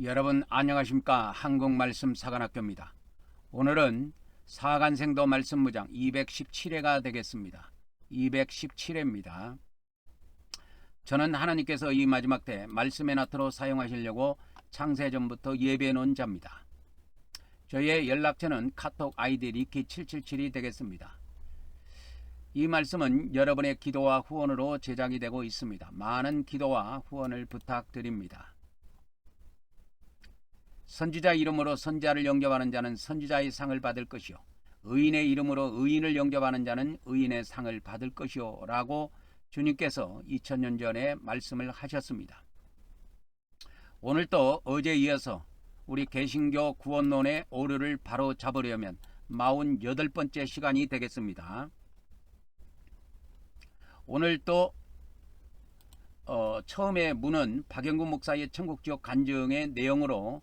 여러분 안녕하십니까? 한국말씀 사관학교입니다. 오늘은 사간생도 말씀무장 217회가 되겠습니다. 217회입니다. 저는 하나님께서 이 마지막 때 말씀의 나트로 사용하시려고 창세전부터 예배해 놓은 자입니다. 저의 연락처는 카톡 아이디 리키777이 되겠습니다. 이 말씀은 여러분의 기도와 후원으로 제작이 되고 있습니다. 많은 기도와 후원을 부탁드립니다. 선지자 이름으로 선지자를 영접하는 자는 선지자의 상을 받을 것이요 의인의 이름으로 의인을 영접하는 자는 의인의 상을 받을 것이요 라고 주님께서 2000년 전에 말씀을 하셨습니다. 오늘 또 어제에 이어서 우리 개신교 구원론의 오류를 바로 잡으려면 48번째 시간이 되겠습니다. 오늘 또 처음에 문은 박영구 목사의 천국지옥 간증의 내용으로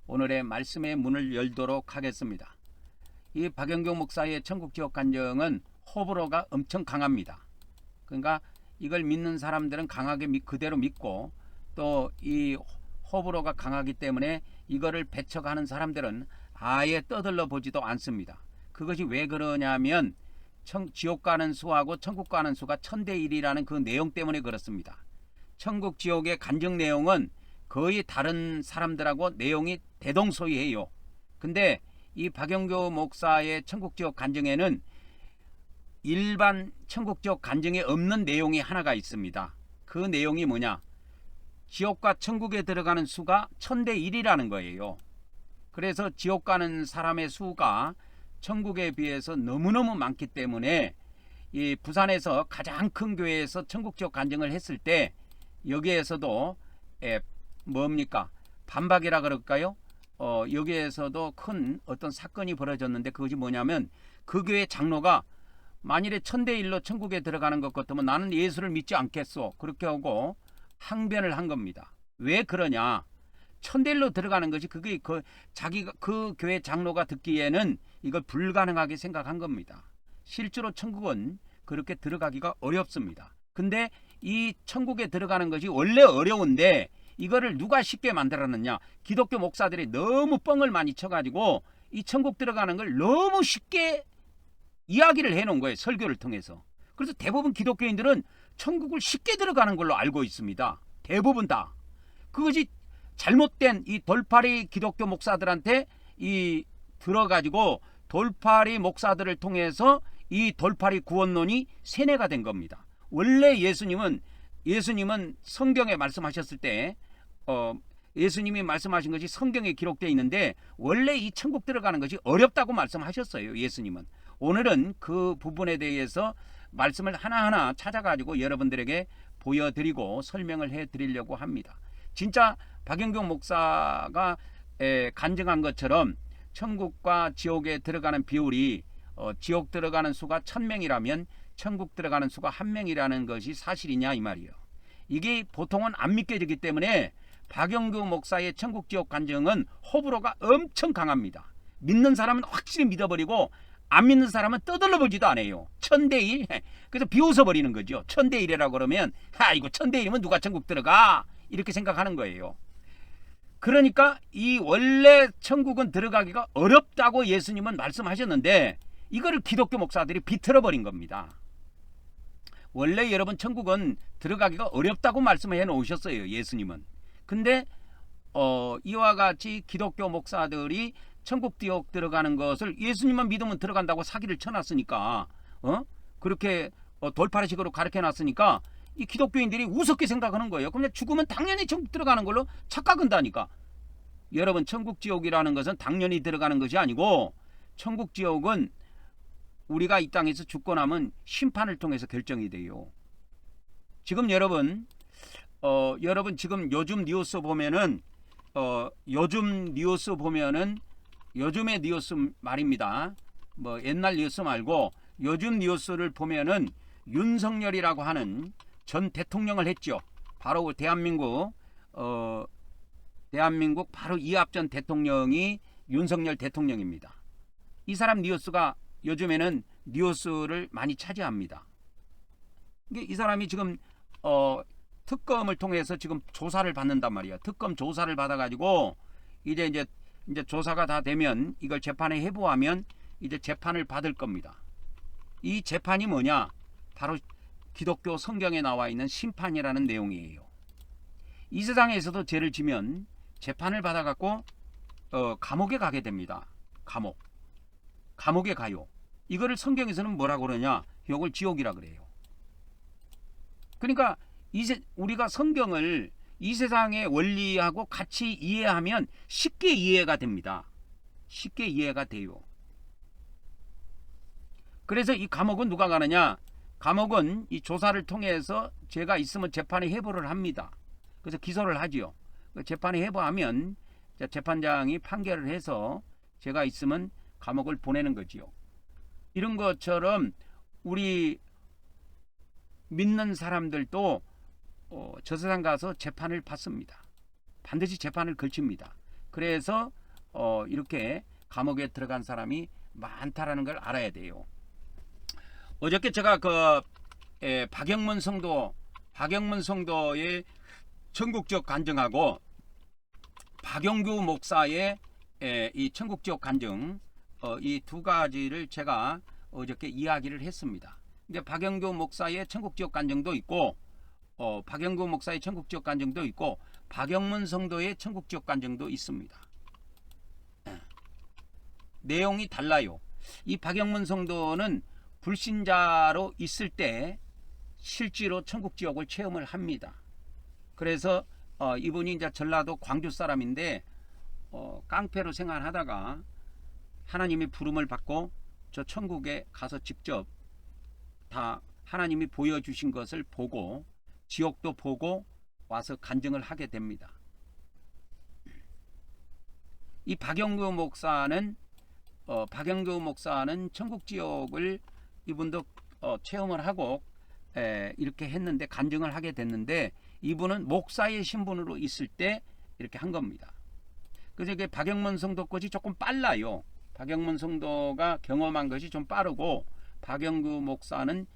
오늘의 말씀의 문을 열도록 하겠습니다. 이 박영경 목사의 천국지옥 간증은 호불호가 엄청 강합니다. 그러니까 이걸 믿는 사람들은 강하게 그대로 믿고 또 이 호불호가 강하기 때문에 이거를 배척하는 사람들은 아예 떠들러 보지도 않습니다. 그것이 왜 그러냐면 지옥 가는 수하고 천국 가는 수가 1000대1이라는 그 내용 때문에 그렇습니다. 천국 지옥의 간증 내용은 거의 다른 사람들하고 내용이 대동소이해요. 근데 이 박영교 목사의 천국지옥 간증에는 일반 천국지옥 간증에 없는 내용이 하나가 있습니다. 그 내용이 뭐냐? 지옥과 천국에 들어가는 수가 1000대1이라는 거예요. 그래서 지옥 가는 사람의 수가 천국에 비해서 너무너무 많기 때문에 이 부산에서 가장 큰 교회에서 천국지옥 간증을 했을 때 여기에서도 뭡니까? 반박이라 그럴까요? 여기에서도 큰 어떤 사건이 벌어졌는데 그것이 뭐냐면 그 교회 장로가 만일에 1000대1로 천국에 들어가는 것 같으면 나는 예수를 믿지 않겠소. 그렇게 하고 항변을 한 겁니다. 왜 그러냐? 1000대1로 들어가는 것이 그게 자기가 그 교회 장로가 듣기에는 이걸 불가능하게 생각한 겁니다. 실제로 천국은 그렇게 들어가기가 어렵습니다. 근데 이 천국에 들어가는 것이 원래 어려운데 이거를 누가 쉽게 만들었느냐? 기독교 목사들이 너무 뻥을 많이 쳐가지고 이 천국 들어가는 걸 너무 쉽게 이야기를 해놓은 거예요. 설교를 통해서. 그래서 대부분 기독교인들은 천국을 쉽게 들어가는 걸로 알고 있습니다. 대부분 다. 그것이 잘못된 이 돌팔이 기독교 목사들한테 이 들어가지고 돌팔이 목사들을 통해서 이 돌팔이 구원론이 세뇌가 된 겁니다. 원래 예수님은 성경에 말씀하셨을 때 예수님이 말씀하신 것이 성경에 기록되어 있는데 원래 이 천국 들어가는 것이 어렵다고 말씀하셨어요. 예수님은. 오늘은 그 부분에 대해서 말씀을 하나하나 찾아가지고 여러분들에게 보여드리고 설명을 해드리려고 합니다. 진짜 박영경 목사가 간증한 것처럼 천국과 지옥에 들어가는 비율이 지옥 들어가는 수가 1000명이라면 천국 들어가는 수가 1명이라는 것이 사실이냐 이 말이에요. 이게 보통은 안 믿겨지기 때문에 박영규 목사의 천국 지옥 간증은 호불호가 엄청 강합니다. 믿는 사람은 확실히 믿어버리고 안 믿는 사람은 떠들러보지도 않아요. 1000대1. 그래서 비웃어버리는 거죠. 1000대1이라고 그러면 이거 1000대1이면 누가 천국 들어가? 이렇게 생각하는 거예요. 그러니까 이 원래 천국은 들어가기가 어렵다고 예수님은 말씀하셨는데 이거를 기독교 목사들이 비틀어버린 겁니다. 원래 여러분 천국은 들어가기가 어렵다고 말씀해 놓으셨어요. 예수님은. 근데 이와 같이 기독교 목사들이 천국 지옥 들어가는 것을 예수님만 믿으면 들어간다고 사기를 쳐놨으니까 그렇게 돌팔이식으로 가르쳐놨으니까 이 기독교인들이 우습게 생각하는 거예요. 그럼 죽으면 당연히 천국 들어가는 걸로 착각한다니까. 여러분 천국 지옥이라는 것은 당연히 들어가는 것이 아니고 천국 지옥은 우리가 이 땅에서 죽고 나면 심판을 통해서 결정이 돼요. 지금 여러분 지금 요즘 뉴스 보면은 요즘의 뉴스 말입니다. 뭐 옛날 뉴스 말고 요즘 뉴스를 보면은 윤석열이라고 하는 전 대통령을 했죠. 바로 대한민국 바로 이합 전 대통령이 윤석열 대통령입니다. 이 사람 뉴스가 요즘에는 뉴스를 많이 차지합니다. 이 사람이 지금 특검을 통해서 지금 조사를 받는단 말이야. 특검 조사를 받아가지고 이제 조사가 다 되면 이걸 재판에 회부하면 이제 재판을 받을 겁니다. 이 재판이 뭐냐? 바로 기독교 성경에 나와 있는 심판이라는 내용이에요. 이 세상에서도 죄를 지면 재판을 받아갖고 감옥에 가게 됩니다. 감옥에 가요. 이거를 성경에서는 뭐라고 그러냐? 이걸 지옥이라 그래요. 그러니까 우리가 성경을 이 세상의 원리하고 같이 이해하면 쉽게 이해가 됩니다. 쉽게 이해가 돼요. 그래서 이 감옥은 누가 가느냐? 감옥은 이 조사를 통해서 죄가 있으면 재판에 회부를 합니다. 그래서 기소를 하지요. 재판에 회부하면 재판장이 판결을 해서 죄가 있으면 감옥을 보내는 거지요. 이런 것처럼 우리 믿는 사람들도 저 세상 가서 재판을 받습니다. 반드시 재판을 걸칩니다. 그래서 이렇게 감옥에 들어간 사람이 많다라는 걸 알아야 돼요. 어저께 제가 박영문 성도의 천국지옥 간증하고 박영규 목사의 이 천국지옥 간증 이 두 가지를 제가 어저께 이야기를 했습니다. 근데 박영규 목사의 천국지옥 간증도 있고 박영규 목사의 천국지옥 간증도 있고 박영문 성도의 천국지옥 간증도 있습니다. 내용이 달라요. 이 박영문 성도는 불신자로 있을 때 실제로 천국지옥을 체험을 합니다. 그래서 이분이 이제 전라도 광주 사람인데 깡패로 생활하다가 하나님의 부름을 받고 저 천국에 가서 직접 다 하나님이 보여주신 것을 보고 지옥도 보고 와서 간증을 하게 됩니다. 이 박영규 목사는 천국지옥을 이분도 체험을 하고 이렇게 했는데 간증을 하게 됐는데 이분은 목사의 신분으로 있을 때 이렇게 한 겁니다. 그래서 이게 박영문 성도 것이 조금 빨라요. 박영문 성도가 경험한 것이 좀 빠르고 박영규 목사는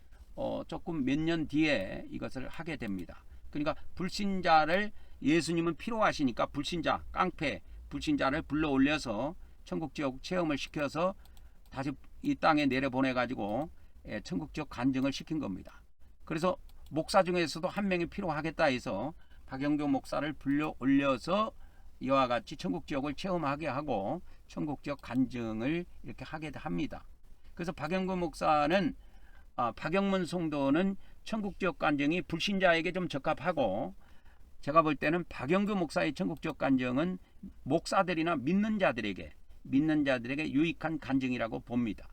조금 몇 년 뒤에 이것을 하게 됩니다. 그러니까 불신자를 예수님은 필요하시니까 불신자, 깡패, 불신자를 불러 올려서 천국지옥 체험을 시켜서 다시 이 땅에 내려보내가지고 천국지옥 간증을 시킨 겁니다. 그래서 목사 중에서도 한 명이 필요하겠다 해서 박영규 목사를 불러 올려서 이와 같이 천국지옥을 체험하게 하고 천국지옥 간증을 이렇게 하게 합니다. 그래서 박영규 목사는 박영문 성도는 천국지옥 간증이 불신자에게 좀 적합하고 제가 볼 때는 박영규 목사의 천국지옥 간증은 목사들이나 믿는 자들에게 유익한 간증이라고 봅니다.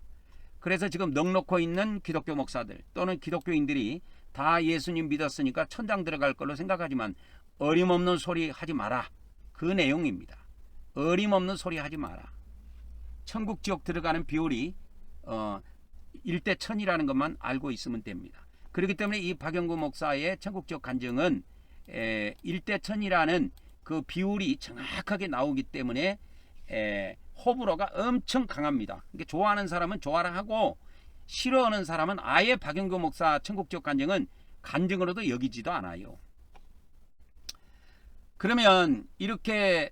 그래서 지금 넉넉히 있는 기독교 목사들 또는 기독교인들이 다 예수님 믿었으니까 천당 들어갈 걸로 생각하지만 어림없는 소리 하지 마라. 그 내용입니다. 어림없는 소리 하지 마라. 천국 지옥 들어가는 비율이 1대 1000이라는 것만 알고 있으면 됩니다. 그렇기 때문에 이 박영구 목사의 천국 지옥 간증은 1대 1000이라는 그 비율이 정확하게 나오기 때문에 호불호가 엄청 강합니다. 그러니까 좋아하는 사람은 좋아라 하고 싫어하는 사람은 아예 박영규 목사 천국 지옥 간증은 간증으로도 여기지도 않아요. 그러면 이렇게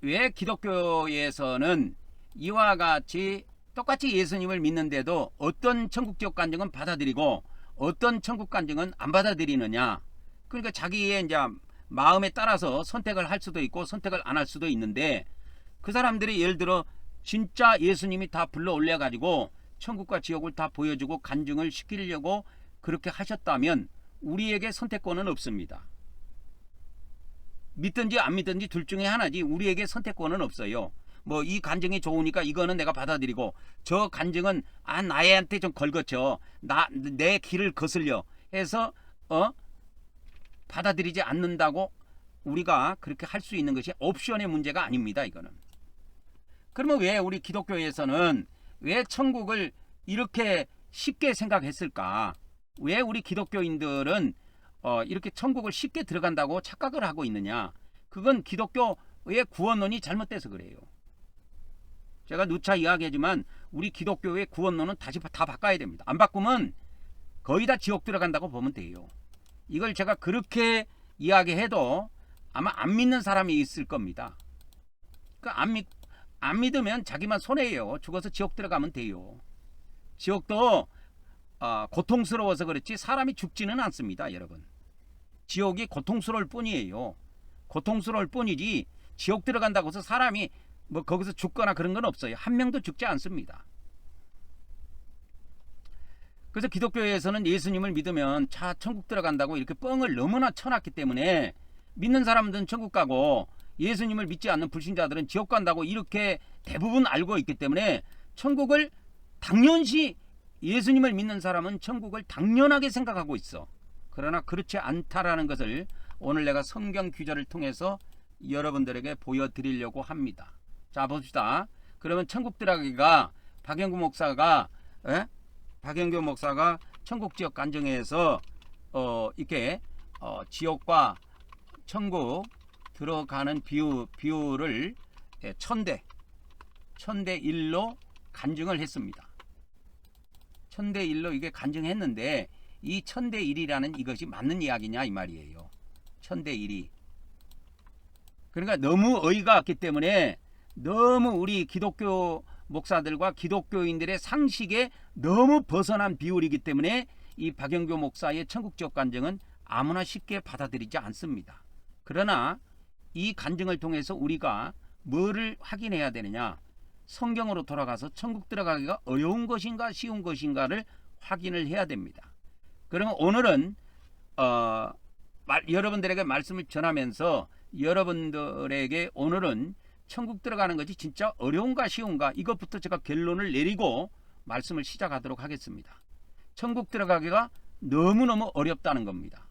왜 기독교에서는 이와 같이 똑같이 예수님을 믿는데도 어떤 천국 지옥 간증은 받아들이고 어떤 천국 간증은 안 받아들이느냐? 그러니까 자기의 이제 마음에 따라서 선택을 할 수도 있고 선택을 안 할 수도 있는데 그 사람들이 예를 들어 진짜 예수님이 다 불러 올려 가지고 천국과 지옥을 다 보여주고 간증을 시키려고 그렇게 하셨다면 우리에게 선택권은 없습니다. 믿든지 안 믿든지 둘 중에 하나지 우리에게 선택권은 없어요. 뭐 이 간증이 좋으니까 이거는 내가 받아들이고 저 간증은 나한테 좀 걸거쳐 내 길을 거슬려 해서 받아들이지 않는다고 우리가 그렇게 할 수 있는 것이 옵션의 문제가 아닙니다. 이거는. 그러면 왜 우리 기독교에서는 왜 천국을 이렇게 쉽게 생각했을까? 왜 우리 기독교인들은 이렇게 천국을 쉽게 들어간다고 착각을 하고 있느냐? 그건 기독교의 구원론이 잘못돼서 그래요. 제가 누차 이야기하지만 우리 기독교의 구원론은 다시 다 바꿔야 됩니다. 안 바꾸면 거의 다 지옥 들어간다고 보면 돼요. 이걸 제가 그렇게 이야기해도 아마 안 믿는 사람이 있을 겁니다. 안 믿으면 자기만 손해예요. 죽어서 지옥 들어가면 돼요. 지옥도 고통스러워서 그렇지 사람이 죽지는 않습니다, 여러분. 지옥이 고통스러울 뿐이에요. 고통스러울 뿐이지 지옥 들어간다고 해서 사람이 뭐 거기서 죽거나 그런 건 없어요. 한 명도 죽지 않습니다. 그래서 기독교에서는 예수님을 믿으면 천국 들어간다고 이렇게 뻥을 너무나 쳐놨기 때문에 믿는 사람들은 천국 가고 예수님을 믿지 않는 불신자들은 지옥 간다고 이렇게 대부분 알고 있기 때문에 천국을 당연시, 예수님을 믿는 사람은 천국을 당연하게 생각하고 있어. 그러나 그렇지 않다라는 것을 오늘 내가 성경 규절을 통해서 여러분들에게 보여드리려고 합니다. 자, 봅시다. 그러면 천국 들어가기가 박영구 목사가 천국 지역 간증에서 이렇게 지옥과 천국 들어가는 비율을 1000대 1로 간증을 했습니다. 1000대 1로 이게 간증했는데 이 1000대 1이라는 이것이 맞는 이야기냐 이 말이에요. 1000대 1이. 그러니까 너무 어이가 없기 때문에 너무 우리 기독교 목사들과 기독교인들의 상식에 너무 벗어난 비율이기 때문에 이 박영교 목사의 천국지옥 간증은 아무나 쉽게 받아들이지 않습니다. 그러나 이 간증을 통해서 우리가 뭐를 확인해야 되느냐, 성경으로 돌아가서 천국 들어가기가 어려운 것인가 쉬운 것인가를 확인을 해야 됩니다. 그러면 오늘은 여러분들에게 말씀을 전하면서 여러분들에게 오늘은 천국 들어가는 것이 진짜 어려운가 쉬운가 이것부터 제가 결론을 내리고 말씀을 시작하도록 하겠습니다. 천국 들어가기가 너무너무 어렵다는 겁니다.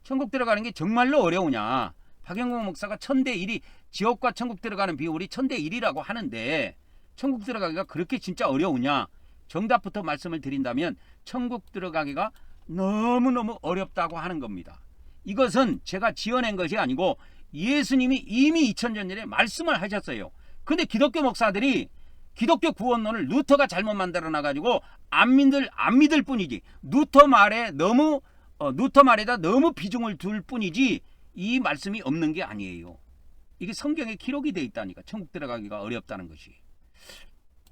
천국 들어가는 게 정말로 어려우냐, 박영국 목사가 1000대 1이 지옥과 천국 들어가는 비율이 1000대 1이라고 하는데 천국 들어가기가 그렇게 진짜 어려우냐, 정답부터 말씀을 드린다면 천국 들어가기가 너무너무 어렵다고 하는 겁니다. 이것은 제가 지어낸 것이 아니고 예수님이 이미 2000년 전에 말씀을 하셨어요. 근데 기독교 목사들이 기독교 구원론을 루터가 잘못 만들어 놔가지고 안 믿을 뿐이지, 루터 말에다 너무 비중을 둘 뿐이지 이 말씀이 없는 게 아니에요. 이게 성경에 기록이 돼 있다니까, 천국 들어가기가 어렵다는 것이.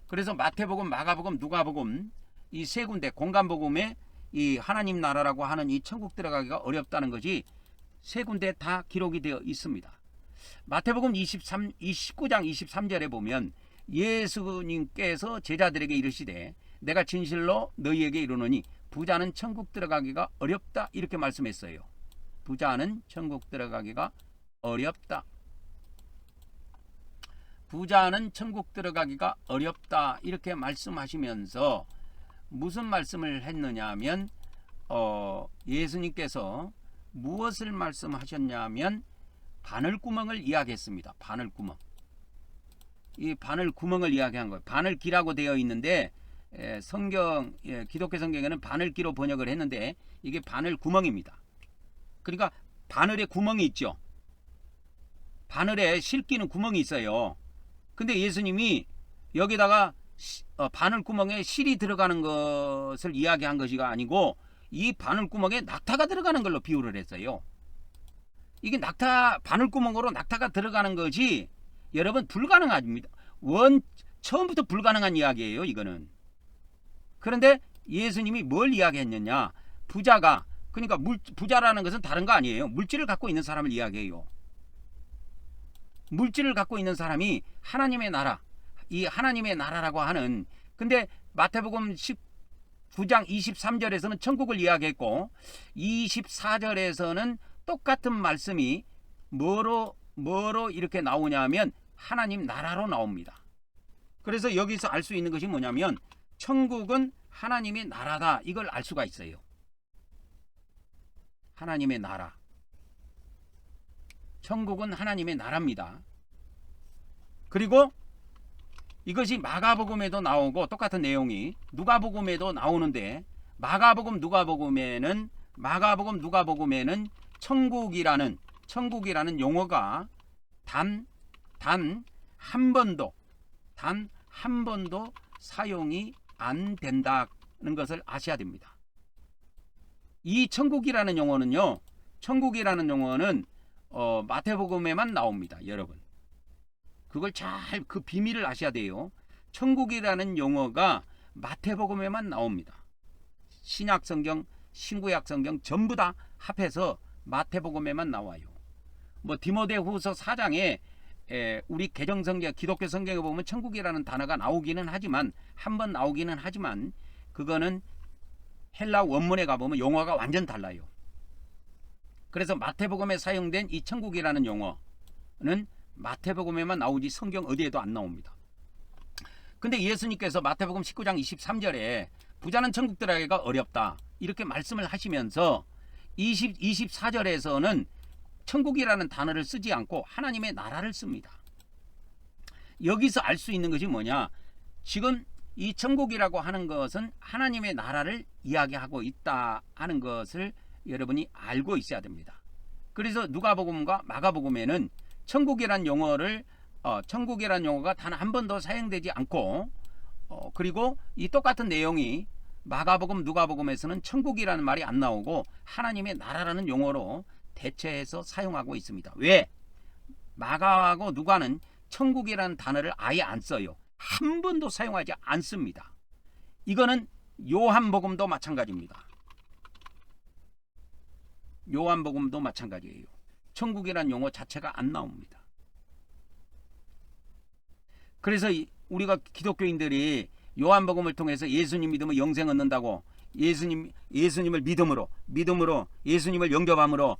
그래서 마태복음, 마가복음, 누가복음 이 세 군데 공간복음에 이 하나님 나라라고 하는 이 천국 들어가기가 어렵다는 것이 세 군데 다 기록이 되어 있습니다. 마태복음 19장 23절에 보면 예수님께서 제자들에게 이르시되 내가 진실로 너희에게 이르노니 부자는 천국 들어가기가 어렵다 이렇게 말씀했어요. 부자는 천국 들어가기가 어렵다. 부자는 천국 들어가기가 어렵다 이렇게 말씀하시면서 무슨 말씀을 했느냐 하면 예수님께서 무엇을 말씀하셨냐면 바늘구멍을 이야기했습니다. 바늘구멍. 이 바늘구멍을 이야기한 거예요. 바늘기라고 되어 있는데 기독교 성경에는 바늘기로 번역을 했는데 이게 바늘구멍입니다. 그러니까 바늘에 구멍이 있죠. 바늘에 실기는 구멍이 있어요. 근데 예수님이 여기다가 바늘구멍에 실이 들어가는 것을 이야기한 것이 아니고 이 바늘구멍에 낙타가 들어가는 걸로 비유를 했어요. 이게 바늘구멍으로 낙타가 들어가는 것이 여러분 불가능합니다. 처음부터 불가능한 이야기예요, 이거는. 그런데 예수님이 뭘 이야기했느냐? 부자가, 그러니까 부자라는 것은 다른 거 아니에요. 물질을 갖고 있는 사람을 이야기해요. 물질을 갖고 있는 사람이 하나님의 나라, 이 하나님의 나라라고 하는, 근데 마태복음 19장 23절에서는 천국을 이야기했고 24절에서는 똑같은 말씀이 뭐로 이렇게 나오냐면 하나님 나라로 나옵니다. 그래서 여기서 알 수 있는 것이 뭐냐면 천국은 하나님의 나라다, 이걸 알 수가 있어요. 하나님의 나라, 천국은 하나님의 나라입니다. 그리고 이것이 마가복음에도 나오고 똑같은 내용이 누가복음에도 나오는데 마가복음 누가복음에는 천국이라는 용어가 단 한 번도 사용이 안 된다는 것을 아셔야 됩니다. 이 천국이라는 용어는요, 천국이라는 용어는 마태복음에만 나옵니다. 여러분, 그걸 잘 그 비밀을 아셔야 돼요. 천국이라는 용어가 마태복음에만 나옵니다. 신약 성경, 신구약 성경 전부 다 합해서 마태복음에만 나와요. 뭐 디모데후서 4장에 우리 개정 성경, 기독교 성경에 보면 천국이라는 단어가 나오기는 하지만, 한번 나오기는 하지만, 그거는 헬라 원문에 가보면 용어가 완전 달라요. 그래서 마태복음에 사용된 이 천국이라는 용어는 마태복음에만 나오지 성경 어디에도 안 나옵니다. 근데 예수님께서 마태복음 19장 23절에 부자는 천국 들어가기가 어렵다 이렇게 말씀을 하시면서 24절에서는 천국이라는 단어를 쓰지 않고 하나님의 나라를 씁니다. 여기서 알 수 있는 것이 뭐냐, 지금 이 천국이라고 하는 것은 하나님의 나라를 이야기하고 있다 하는 것을 여러분이 알고 있어야 됩니다. 그래서 누가복음과 마가복음에는 천국이란 용어를 천국이란 용어가 단 한 번도 사용되지 않고, 그리고 이 똑같은 내용이 마가복음, 누가복음에서는 천국이라는 말이 안 나오고 하나님의 나라라는 용어로 대체해서 사용하고 있습니다. 왜? 마가하고 누가는 천국이라는 단어를 아예 안 써요. 한 번도 사용하지 않습니다. 이거는 요한복음도 마찬가지입니다. 요한복음도 마찬가지예요. 천국이라는 용어 자체가 안 나옵니다. 그래서 우리가 기독교인들이 요한복음을 통해서 예수님 믿으면 영생 얻는다고, 예수님을 믿음으로 예수님을 영접함으로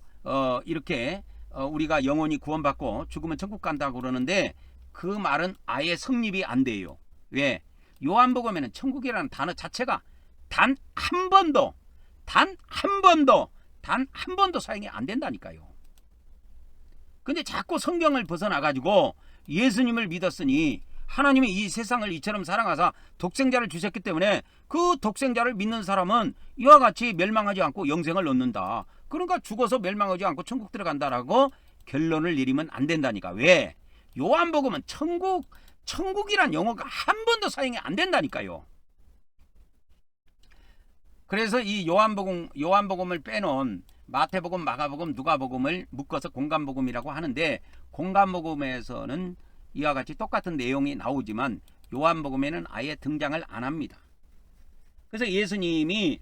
이렇게 우리가 영원히 구원받고 죽으면 천국 간다고 그러는데, 그 말은 아예 성립이 안 돼요. 왜? 요한복음에는 천국이라는 단어 자체가 단 한 번도 사용이 안 된다니까요. 근데 자꾸 성경을 벗어나가지고 예수님을 믿었으니 하나님이 이 세상을 이처럼 사랑하사 독생자를 주셨기 때문에 그 독생자를 믿는 사람은 이와 같이 멸망하지 않고 영생을 얻는다. 그러니까 죽어서 멸망하지 않고 천국 들어간다라고 결론을 내리면 안 된다니까. 왜? 요한복음은 천국이란 용어가 한 번도 사용이 안 된다니까요. 그래서 이 요한복음을 빼놓은 마태복음, 마가복음, 누가복음을 묶어서 공간복음이라고 하는데, 공간복음에서는 이와 같이 똑같은 내용이 나오지만 요한복음에는 아예 등장을 안 합니다. 그래서 예수님이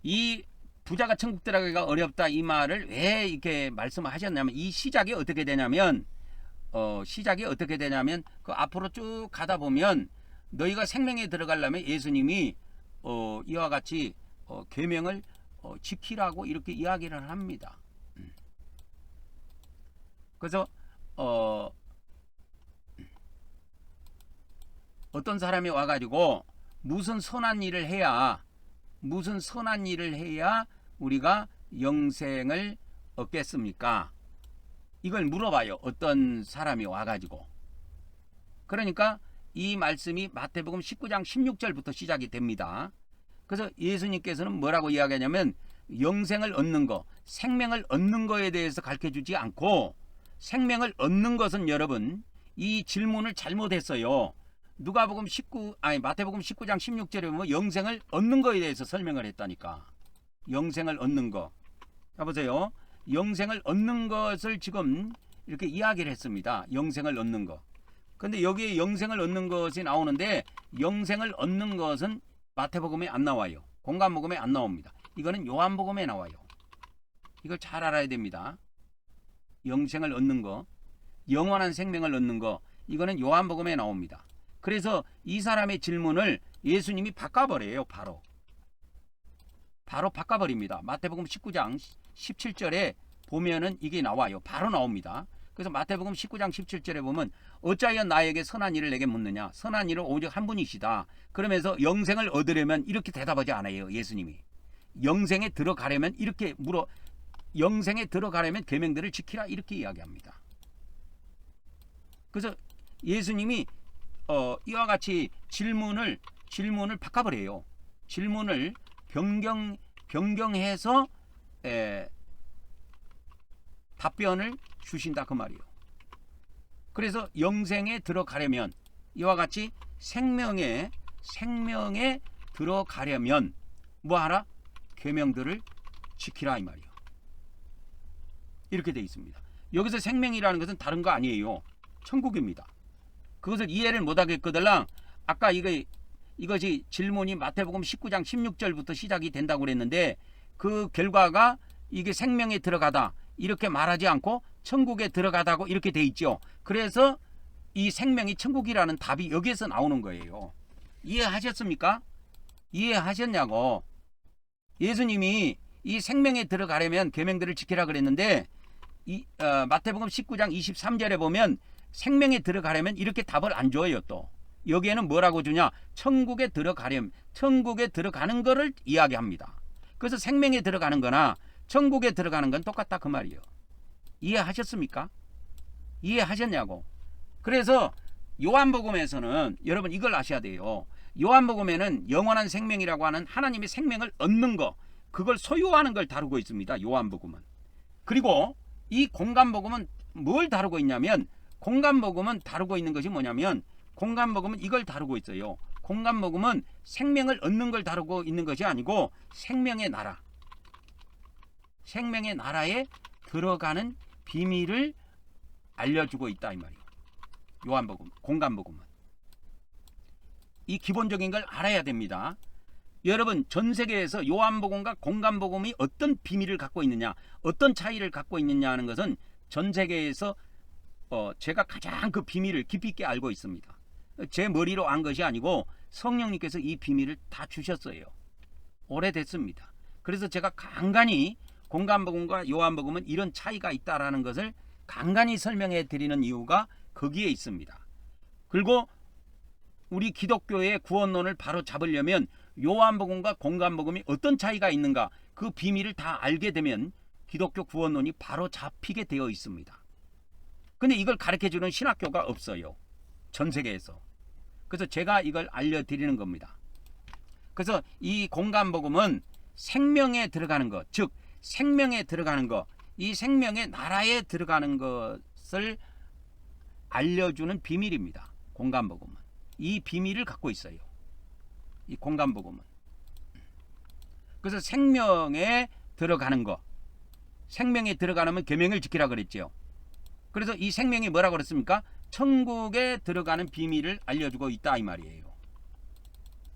이 부자가 천국 들어가기가 어렵다 이 말을 왜 이렇게 말씀을 하셨냐면, 이 시작이 어떻게 되냐면 그 앞으로 쭉 가다 보면 너희가 생명에 들어가려면 예수님이 이와 같이 계명을 지키라고 이렇게 이야기를 합니다. 그래서 어떤 사람이 와가지고 무슨 선한 일을 해야 우리가 영생을 얻겠습니까? 이걸 물어봐요. 어떤 사람이 와가지고. 그러니까 이 말씀이 마태복음 19장 16절부터 시작이 됩니다. 그래서 예수님께서는 뭐라고 이야기하냐면, 영생을 얻는 거, 생명을 얻는 거에 대해서 가르쳐주지 않고, 생명을 얻는 것은 여러분 이 질문을 잘못했어요. 마태복음 19장 16절에 보면 영생을 얻는 거에 대해서 설명을 했다니까. 영생을 얻는 거. 자 보세요. 영생을 얻는 것을 지금 이렇게 이야기를 했습니다. 영생을 얻는 거. 근데 여기에 영생을 얻는 것이 나오는데, 영생을 얻는 것은 마태복음에 안 나와요. 공간복음에 안 나옵니다. 이거는 요한복음에 나와요. 이걸 잘 알아야 됩니다. 영생을 얻는 거, 영원한 생명을 얻는 거, 이거는 요한복음에 나옵니다. 그래서 이 사람의 질문을 예수님이 바꿔버려요. 바로 바꿔버립니다. 마태복음 19장 17절에 보면은 이게 나와요. 바로 나옵니다. 그래서 마태복음 19장 17절에 보면, 어찌하여 나에게 선한 일을 내게 묻느냐, 선한 일은 오직 한 분이시다. 그러면서 영생을 얻으려면 이렇게 대답하지 않아요. 예수님이 영생에 들어가려면 이렇게 영생에 들어가려면 계명들을 지키라 이렇게 이야기합니다. 그래서 예수님이 이와 같이 질문을 바꿔버려요. 질문을 변경해서 답변을 주신다 그 말이에요. 그래서 영생에 들어가려면, 이와 같이 생명에 들어가려면 뭐하라? 계명들을 지키라 이 말이요. 이렇게 돼 있습니다. 여기서 생명이라는 것은 다른 거 아니에요. 천국입니다. 그것을 이해를 못하겠거들랑 아까 이것이 질문이 마태복음 19장 16절부터 시작이 된다고 그랬는데 그 결과가 이게 생명에 들어가다 이렇게 말하지 않고 천국에 들어가다고 이렇게 돼 있죠. 그래서 이 생명이 천국이라는 답이 여기에서 나오는 거예요. 이해하셨습니까? 이해하셨냐고. 예수님이 이 생명에 들어가려면 계명들을 지키라 그랬는데 마태복음 19장 23절에 보면 생명에 들어가려면 이렇게 답을 안 줘요. 또 여기에는 뭐라고 주냐? 천국에 들어가려면 천국에 들어가는 거를 이야기합니다. 그래서 생명에 들어가는 거나 천국에 들어가는 건 똑같다 그 말이에요. 이해하셨습니까? 이해하셨냐고. 그래서 요한복음에서는 여러분 이걸 아셔야 돼요. 요한복음에는 영원한 생명이라고 하는 하나님의 생명을 얻는 거, 그걸 소유하는 걸 다루고 있습니다. 요한복음은. 그리고 이 공간복음은 뭘 다루고 있냐면, 공간복음은 다루고 있는 것이 뭐냐면, 공간복음은 이걸 다루고 있어요. 공간복음은 생명을 얻는 걸 다루고 있는 것이 아니고 생명의 나라, 생명의 나라에 들어가는 비밀을 알려주고 있다 이 말이에요. 요한복음, 공간복음은. 이 기본적인 걸 알아야 됩니다. 여러분 전 세계에서 요한복음과 공간복음이 어떤 비밀을 갖고 있느냐, 어떤 차이를 갖고 있느냐 하는 것은 전 세계에서 제가 가장 그 비밀을 깊이 있게 알고 있습니다. 제 머리로 안 것이 아니고 성령님께서 이 비밀을 다 주셨어요. 오래됐습니다. 그래서 제가 간간히 공간복음과 요한복음은 이런 차이가 있다라는 것을 간간히 설명해 드리는 이유가 거기에 있습니다. 그리고 우리 기독교의 구원론을 바로 잡으려면 요한복음과 공간복음이 어떤 차이가 있는가, 그 비밀을 다 알게 되면 기독교 구원론이 바로 잡히게 되어 있습니다. 근데 이걸 가르쳐주는 신학교가 없어요. 전 세계에서. 그래서 제가 이걸 알려드리는 겁니다. 그래서 이 공간복음은 생명에 들어가는 것, 즉 생명에 들어가는 것, 이 생명의 나라에 들어가는 것을 알려주는 비밀입니다. 공간복음은. 이 비밀을 갖고 있어요. 이 공간복음은. 그래서 생명에 들어가는 것, 생명에 들어가려면 계명을 지키라 그랬죠. 그래서 이 생명이 뭐라고 그랬습니까? 천국에 들어가는 비밀을 알려주고 있다 이 말이에요.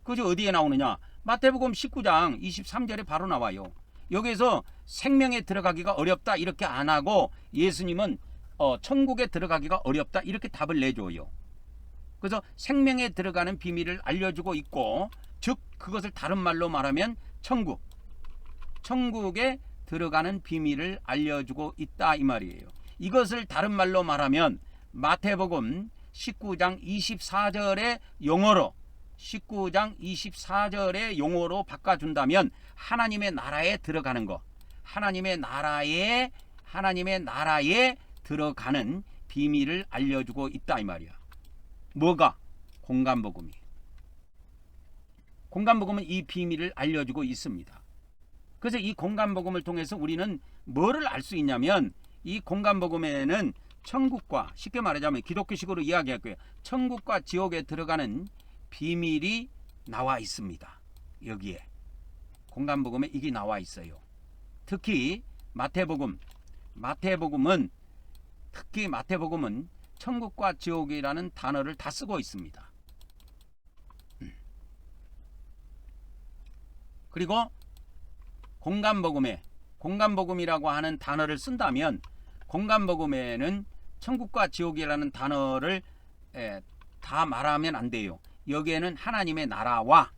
그죠? 어디에 나오느냐? 마태복음 19장 23절에 바로 나와요. 여기서 생명에 들어가기가 어렵다 이렇게 안 하고 예수님은 천국에 들어가기가 어렵다 이렇게 답을 내줘요. 그래서 생명에 들어가는 비밀을 알려주고 있고, 즉 그것을 다른 말로 말하면 천국에 들어가는 비밀을 알려주고 있다 이 말이에요. 이것을 다른 말로 말하면 마태복음 19장 24절의 용어로, 19장 24절의 용어로 바꿔준다면 하나님의 나라에 들어가는 것, 하나님의 나라에 들어가는 비밀을 알려주고 있다 이 말이야. 뭐가? 공간복음이. 공간복음은 이 비밀을 알려주고 있습니다. 그래서 이 공간복음을 통해서 우리는 뭐를 알 수 있냐면, 이 공간복음에는 천국과, 쉽게 말하자면 기독교식으로 이야기할게요. 천국과 지옥에 들어가는 비밀이 나와 있습니다. 여기에 공간복음에 이게 나와 있어요. 특히 마태복음은 천국과 지옥이라는 단어를 다 쓰고 있습니다. 그리고 공간복음이라고 하는 단어를 쓴다면, 공간복음에는 천국과 지옥이라는 단어를 다 말하면 안 돼요. 여기에는 하나님의 나라와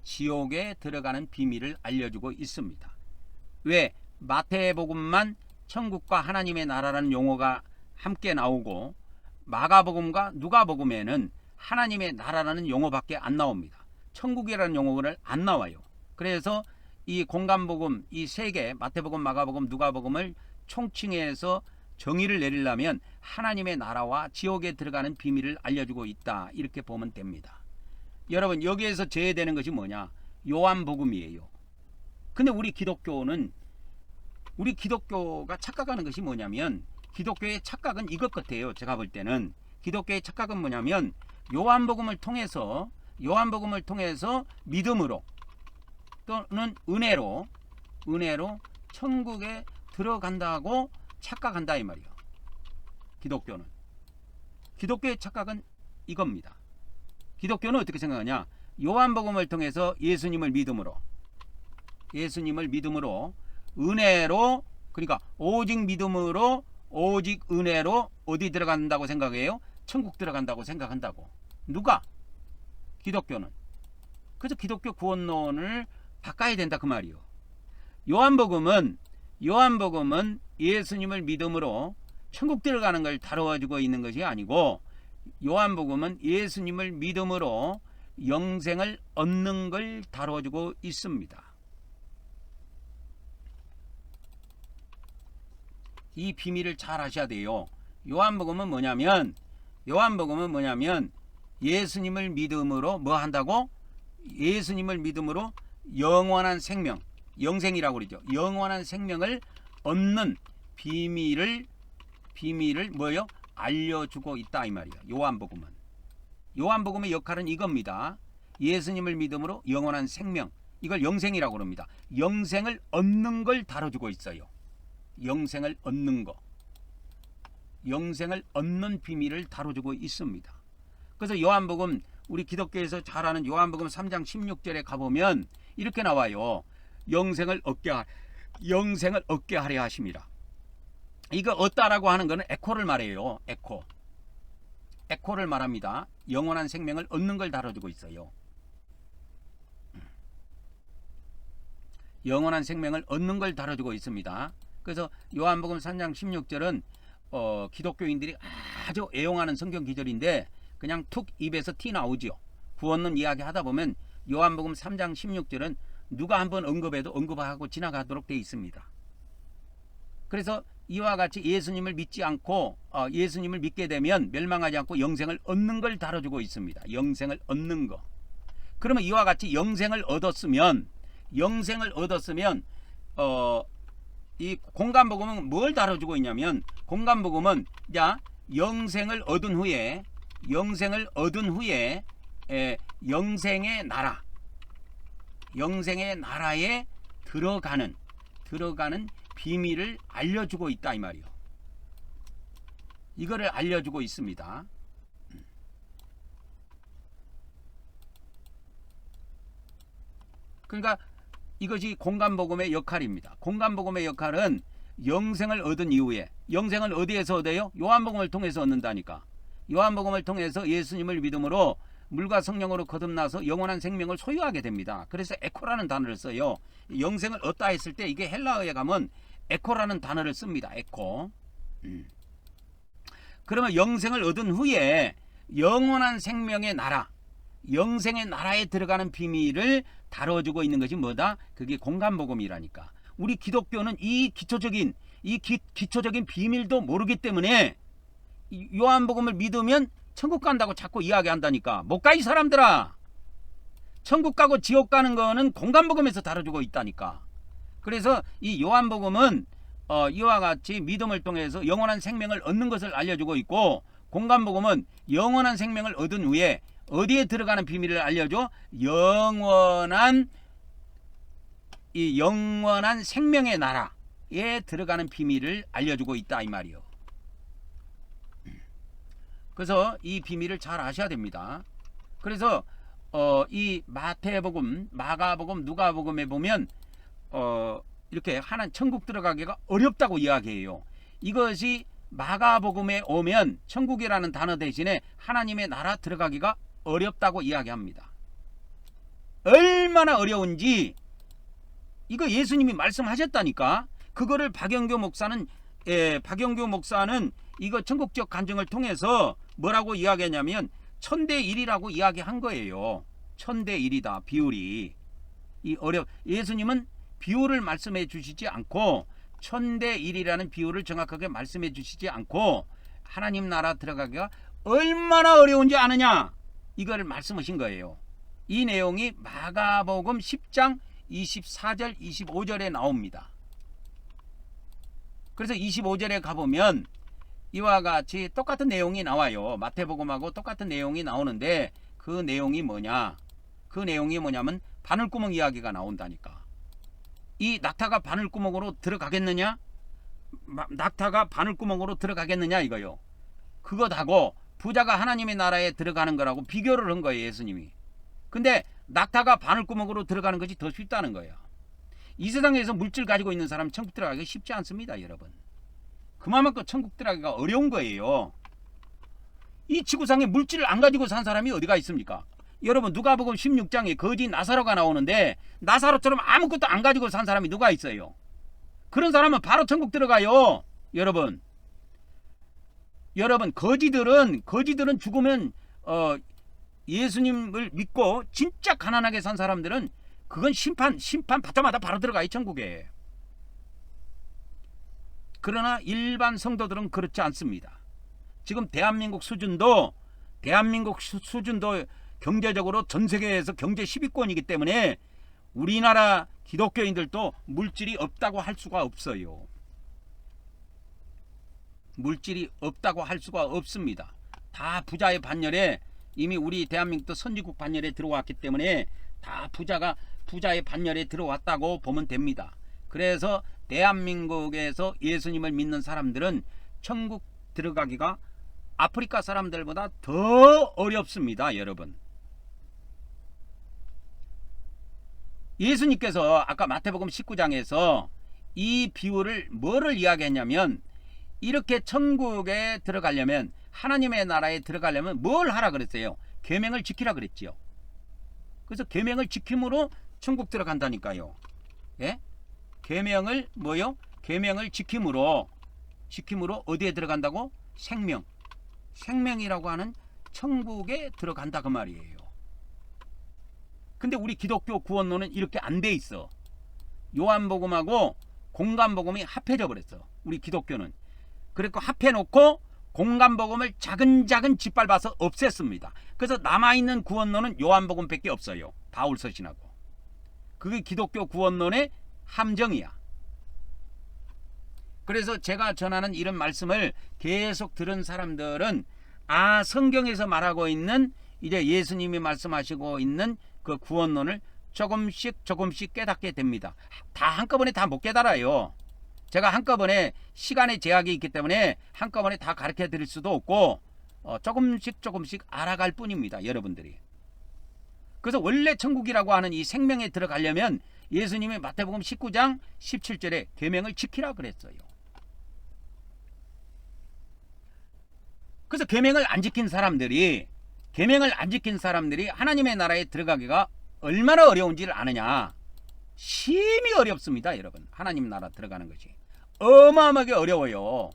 지옥에 들어가는 비밀을 알려주고 있습니다. 왜? 마태복음만 천국과 하나님의 나라라는 용어가 함께 나오고, 마가복음과 누가복음에는 하나님의 나라라는 용어밖에 안 나옵니다. 천국이라는 용어를 안 나와요. 그래서 이 공간복음, 이 세 개, 마태복음, 마가복음, 누가복음을 총칭해서 정의를 내리려면 하나님의 나라와 지옥에 들어가는 비밀을 알려주고 있다, 이렇게 보면 됩니다. 여러분 여기에서 제외되는 것이 뭐냐? 요한복음이에요. 근데 우리 기독교가 착각하는 것이 뭐냐면, 기독교의 착각은 이것 같아요. 제가 볼 때는 기독교의 착각은 뭐냐면, 요한복음을 통해서 믿음으로 또는 은혜로 천국에 들어간다고 착각한다 이 말이요. 기독교의 착각은 이겁니다. 기독교는 어떻게 생각하냐? 요한복음을 통해서 예수님을 믿음으로 은혜로, 그러니까 오직 믿음으로 오직 은혜로 어디 들어간다고 생각해요? 천국 들어간다고 생각한다고. 누가? 기독교는. 그래서 기독교 구원론을 바꿔야 된다 그 말이요. 요한복음은 예수님을 믿음으로 천국 들어가는 걸 다루어주고 있는 것이 아니고, 요한복음은 예수님을 믿음으로 영생을 얻는 걸 다뤄주고 있습니다. 이 비밀을 잘 아셔야 돼요. 요한복음은 뭐냐면 예수님을 믿음으로 뭐 한다고? 예수님을 믿음으로 영원한 생명, 영생이라고 그러죠. 영원한 생명을 얻는 비밀을 뭐요? 알려주고 있다 이 말이야. 요한복음의 역할은 이겁니다. 예수님을 믿음으로 영원한 생명, 이걸 영생이라고 합니다. 영생을 얻는 걸 다뤄주고 있어요. 영생을 얻는 거, 영생을 얻는 비밀을 다뤄주고 있습니다. 그래서 요한복음, 우리 기독교에서 잘 아는 요한복음 3장 16절에 가보면 이렇게 나와요. 영생을 얻게 하려 하심이라. 이거 얻다라고 하는 것은 에코를 말해요. 에코를 말합니다. 영원한 생명을 얻는 걸 다뤄주고 있어요. 영원한 생명을 얻는 걸 다뤄주고 있습니다. 그래서 요한복음 3장 16절은 기독교인들이 아주 애용하는 성경 기절인데 그냥 툭 입에서 티 나오지요. 구원론 이야기 하다 보면 요한복음 3장 16절은 누가 한번 언급해도 언급하고 지나가도록 되어 있습니다. 그래서 이와 같이 예수님을 믿지 않고 예수님을 믿게 되면 멸망하지 않고 영생을 얻는 걸 다뤄주고 있습니다. 영생을 얻는 거. 그러면 이와 같이 영생을 얻었으면 이 공간복음은 뭘 다뤄주고 있냐면, 공간복음은 영생을 얻은 후에 영생의 나라에 들어가는 비밀을 알려주고 있다 이 말이요. 이거를 알려주고 있습니다. 그러니까 이것이 공간복음의 역할입니다. 공간복음의 역할은 영생을 얻은 이후에, 영생을 어디에서 얻어요? 요한복음을 통해서 얻는다니까. 요한복음을 통해서 예수님을 믿음으로 물과 성령으로 거듭나서 영원한 생명을 소유하게 됩니다. 그래서 에코라는 단어를 써요. 영생을 얻다 했을 때 이게 헬라어에 가면 에코라는 단어를 씁니다. 에코. 그러면 영생을 얻은 후에 영원한 생명의 나라, 영생의 나라에 들어가는 비밀을 다뤄주고 있는 것이 뭐다? 그게 공간복음이라니까. 우리 기독교는 이 기초적인 비밀도 모르기 때문에 요한복음을 믿으면 천국 간다고 자꾸 이야기한다니까. 못 가 이 사람들아. 천국 가고 지옥 가는 거는 공간복음에서 다뤄주고 있다니까. 그래서 이 요한복음은 이와 같이 믿음을 통해서 영원한 생명을 얻는 것을 알려주고 있고, 공간복음은 영원한 생명을 얻은 후에 어디에 들어가는 비밀을 알려줘? 영원한 생명의 나라에 들어가는 비밀을 알려주고 있다 이 말이요. 그래서 이 비밀을 잘 아셔야 됩니다. 그래서 이 마태복음, 마가복음, 누가복음에 보면 이렇게 하나 천국 들어가기가 어렵다고 이야기해요. 이것이 마가복음에 오면 천국이라는 단어 대신에 하나님의 나라 들어가기가 어렵다고 이야기합니다. 얼마나 어려운지 이거 예수님이 말씀하셨다니까. 그거를 박영교 목사는 이거 천국적 간증을 통해서 뭐라고 이야기하냐면 1000대1이라고 이야기한 거예요. 1000대1이다 비율이. 예수님은 비율을 말씀해 주시지 않고 1000대1이라는 비율을 정확하게 말씀해 주시지 않고 하나님 나라 들어가기가 얼마나 어려운지 아느냐, 이거를 말씀하신 거예요. 이 내용이 마가복음 10장 24절 25절에 나옵니다. 그래서 25절에 가보면 이와 같이 똑같은 내용이 나와요. 마태복음하고 똑같은 내용이 나오는데 그 내용이 뭐냐면 바늘구멍 이야기가 나온다니까. 이 낙타가 바늘구멍으로 들어가겠느냐? 낙타가 바늘구멍으로 들어가겠느냐 이거요. 그것하고 부자가 하나님의 나라에 들어가는 거라고 비교를 한 거예요, 예수님이. 근데 낙타가 바늘구멍으로 들어가는 것이 더 쉽다는 거예요. 이 세상에서 물질 가지고 있는 사람 천국 들어가기 쉽지 않습니다, 여러분. 그만큼 천국 들어가기가 어려운 거예요. 이 지구상에 물질을 안 가지고 산 사람이 어디가 있습니까? 여러분, 누가복음 16장에 거지 나사로가 나오는데 나사로처럼 아무것도 안 가지고 산 사람이 누가 있어요? 그런 사람은 바로 천국 들어가요. 여러분 거지들은 죽으면 예수님을 믿고 진짜 가난하게 산 사람들은 그건 심판 받자마자 바로 들어가요, 천국에. 그러나 일반 성도들은 그렇지 않습니다. 지금 대한민국 수준도 경제적으로 전 세계에서 경제 10위권이기 때문에 우리나라 기독교인들도 물질이 없다고 할 수가 없어요. 물질이 없다고 할 수가 없습니다. 다 부자의 반열에, 이미 우리 대한민국도 선진국 반열에 들어왔기 때문에 다 부자의 반열에 들어왔다고 보면 됩니다. 그래서 대한민국에서 예수님을 믿는 사람들은 천국 들어가기가 아프리카 사람들보다 더 어렵습니다, 여러분. 예수님께서 아까 마태복음 19장에서 이 비유를 뭐를 이야기했냐면, 이렇게 천국에 들어가려면, 하나님의 나라에 들어가려면 뭘 하라 그랬어요? 계명을 지키라 그랬지요. 그래서 계명을 지킴으로 천국 들어간다니까요. 예? 계명을 계명을 지킴으로 어디에 들어간다고? 생명이라고 하는 천국에 들어간다 그 말이에요. 근데 우리 기독교 구원론은 이렇게 안 돼 있어. 요한복음하고 공간복음이 합해져 버렸어, 우리 기독교는. 그래서 합해놓고 공간복음을 차근차근 짓밟아서 없앴습니다. 그래서 남아있는 구원론은 요한복음밖에 없어요, 바울 서신하고. 그게 기독교 구원론의 함정이야. 그래서 제가 전하는 이런 말씀을 계속 들은 사람들은 성경에서 말하고 있는, 이제 예수님이 말씀하시고 있는 그 구원론을 조금씩 깨닫게 됩니다. 다 한꺼번에 다 못 깨달아요. 제가 한꺼번에 시간의 제약이 있기 때문에 한꺼번에 다 가르쳐 드릴 수도 없고 조금씩 알아갈 뿐입니다, 여러분들이. 그래서 원래 천국이라고 하는 이 생명에 들어가려면 예수님이 마태복음 19장 17절에 계명을 지키라 그랬어요. 그래서 계명을 안 지킨 사람들이 하나님의 나라에 들어가기가 얼마나 어려운지를 아느냐. 심히 어렵습니다, 여러분. 하나님 나라 들어가는 것이 어마어마하게 어려워요.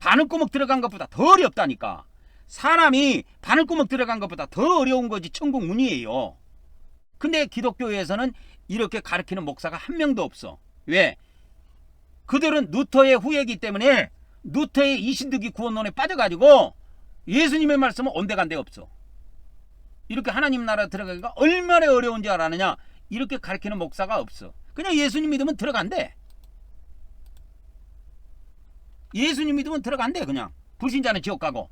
바늘구멍 들어간 것보다 더 어렵다니까. 사람이 바늘구멍 들어간 것보다 더 어려운 거지 천국 문이에요. 근데 기독교에서는 이렇게 가르치는 목사가 한 명도 없어. 왜? 그들은 루터의 후예이기 때문에 루터의 이신득이 구원론에 빠져가지고 예수님의 말씀은 온데간데 없어. 이렇게 하나님 나라 들어가기가 얼마나 어려운지 알아느냐. 이렇게 가르치는 목사가 없어. 그냥 예수님 믿으면 들어간대. 예수님 믿으면 들어간대. 그냥 불신자는 지옥 가고.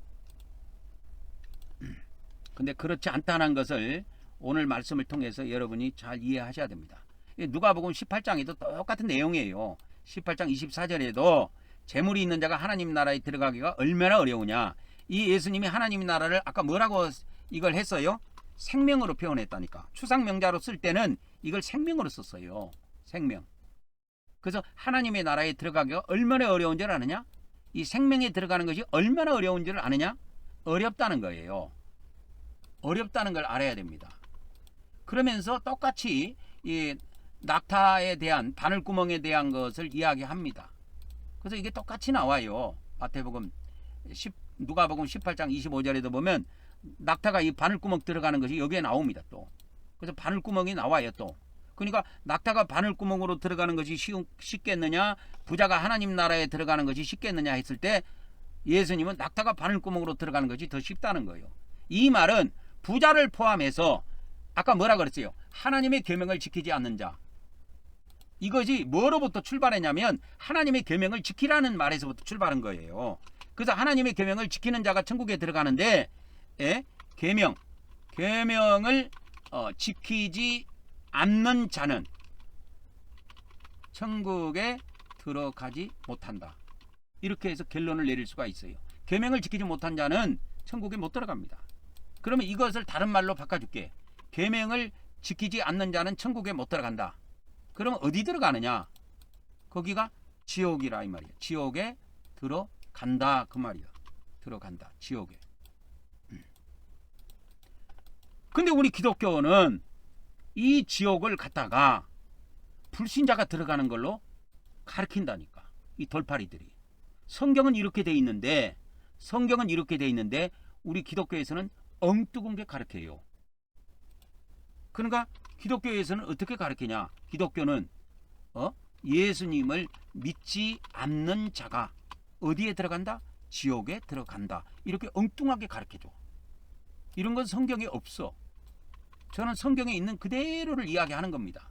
근데 그렇지 않다는 것을 오늘 말씀을 통해서 여러분이 잘 이해하셔야 됩니다. 누가복음 18장에도 똑같은 내용이에요. 18장 24절에도 재물이 있는 자가 하나님 나라에 들어가기가 얼마나 어려우냐. 이 예수님이 하나님 나라를 아까 뭐라고 이걸 했어요? 생명으로 표현했다니까. 추상명자로 쓸 때는 이걸 생명으로 썼어요. 생명. 그래서 하나님의 나라에 들어가기가 얼마나 어려운지를 아느냐? 이 생명에 들어가는 것이 얼마나 어려운지를 아느냐? 어렵다는 거예요. 어렵다는 걸 알아야 됩니다. 그러면서 똑같이 이 낙타에 대한, 바늘구멍에 대한 것을 이야기합니다. 그래서 이게 똑같이 나와요. 누가복음 18장 25절에도 보면 낙타가 이 바늘구멍 들어가는 것이 여기에 나옵니다. 또 그래서 바늘구멍이 나와요. 또 그러니까 낙타가 바늘구멍으로 들어가는 것이 쉽겠느냐, 부자가 하나님 나라에 들어가는 것이 쉽겠느냐 했을 때 예수님은 낙타가 바늘구멍으로 들어가는 것이 더 쉽다는 거예요. 이 말은 부자를 포함해서 아까 뭐라 그랬어요? 하나님의 계명을 지키지 않는 자. 이것이 뭐로부터 출발했냐면 하나님의 계명을 지키라는 말에서부터 출발한 거예요. 그래서 하나님의 계명을 지키는 자가 천국에 들어가는데 계명을 지키지 않는 자는 천국에 들어가지 못한다. 이렇게 해서 결론을 내릴 수가 있어요. 계명을 지키지 못한 자는 천국에 못 들어갑니다. 그러면 이것을 다른 말로 바꿔줄게. 계명을 지키지 않는 자는 천국에 못 들어간다. 그러면 어디 들어가느냐? 거기가 지옥이라 이 말이야. 지옥에 들어간다 그 말이야. 들어간다. 지옥에. 근데 우리 기독교는 이 지옥을 갖다가 불신자가 들어가는 걸로 가르친다니까. 이 돌팔이들이. 성경은 이렇게 돼 있는데 우리 기독교에서는 엉뚱한 게 가르쳐요. 그러니까 기독교에서는 어떻게 가르치냐? 기독교는 예수님을 믿지 않는 자가 어디에 들어간다? 지옥에 들어간다. 이렇게 엉뚱하게 가르쳐줘. 이런 건 성경에 없어. 저는 성경에 있는 그대로를 이야기하는 겁니다.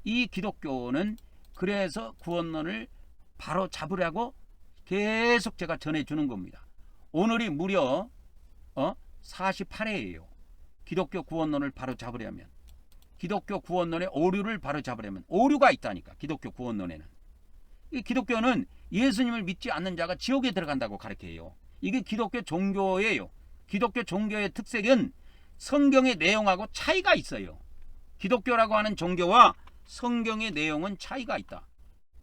이 기독교는 그래서 구원론을 바로 잡으려고 계속 제가 전해주는 겁니다. 오늘이 무려 48회예요. 기독교 구원론을 바로 잡으려면, 기독교 구원론의 오류를 바로 잡으려면 오류가 있다니까. 기독교 구원론에는 이 기독교는 예수님을 믿지 않는 자가 지옥에 들어간다고 가르쳐요. 이게 기독교 종교예요. 기독교 종교의 특색은 성경의 내용하고 차이가 있어요. 기독교라고 하는 종교와 성경의 내용은 차이가 있다.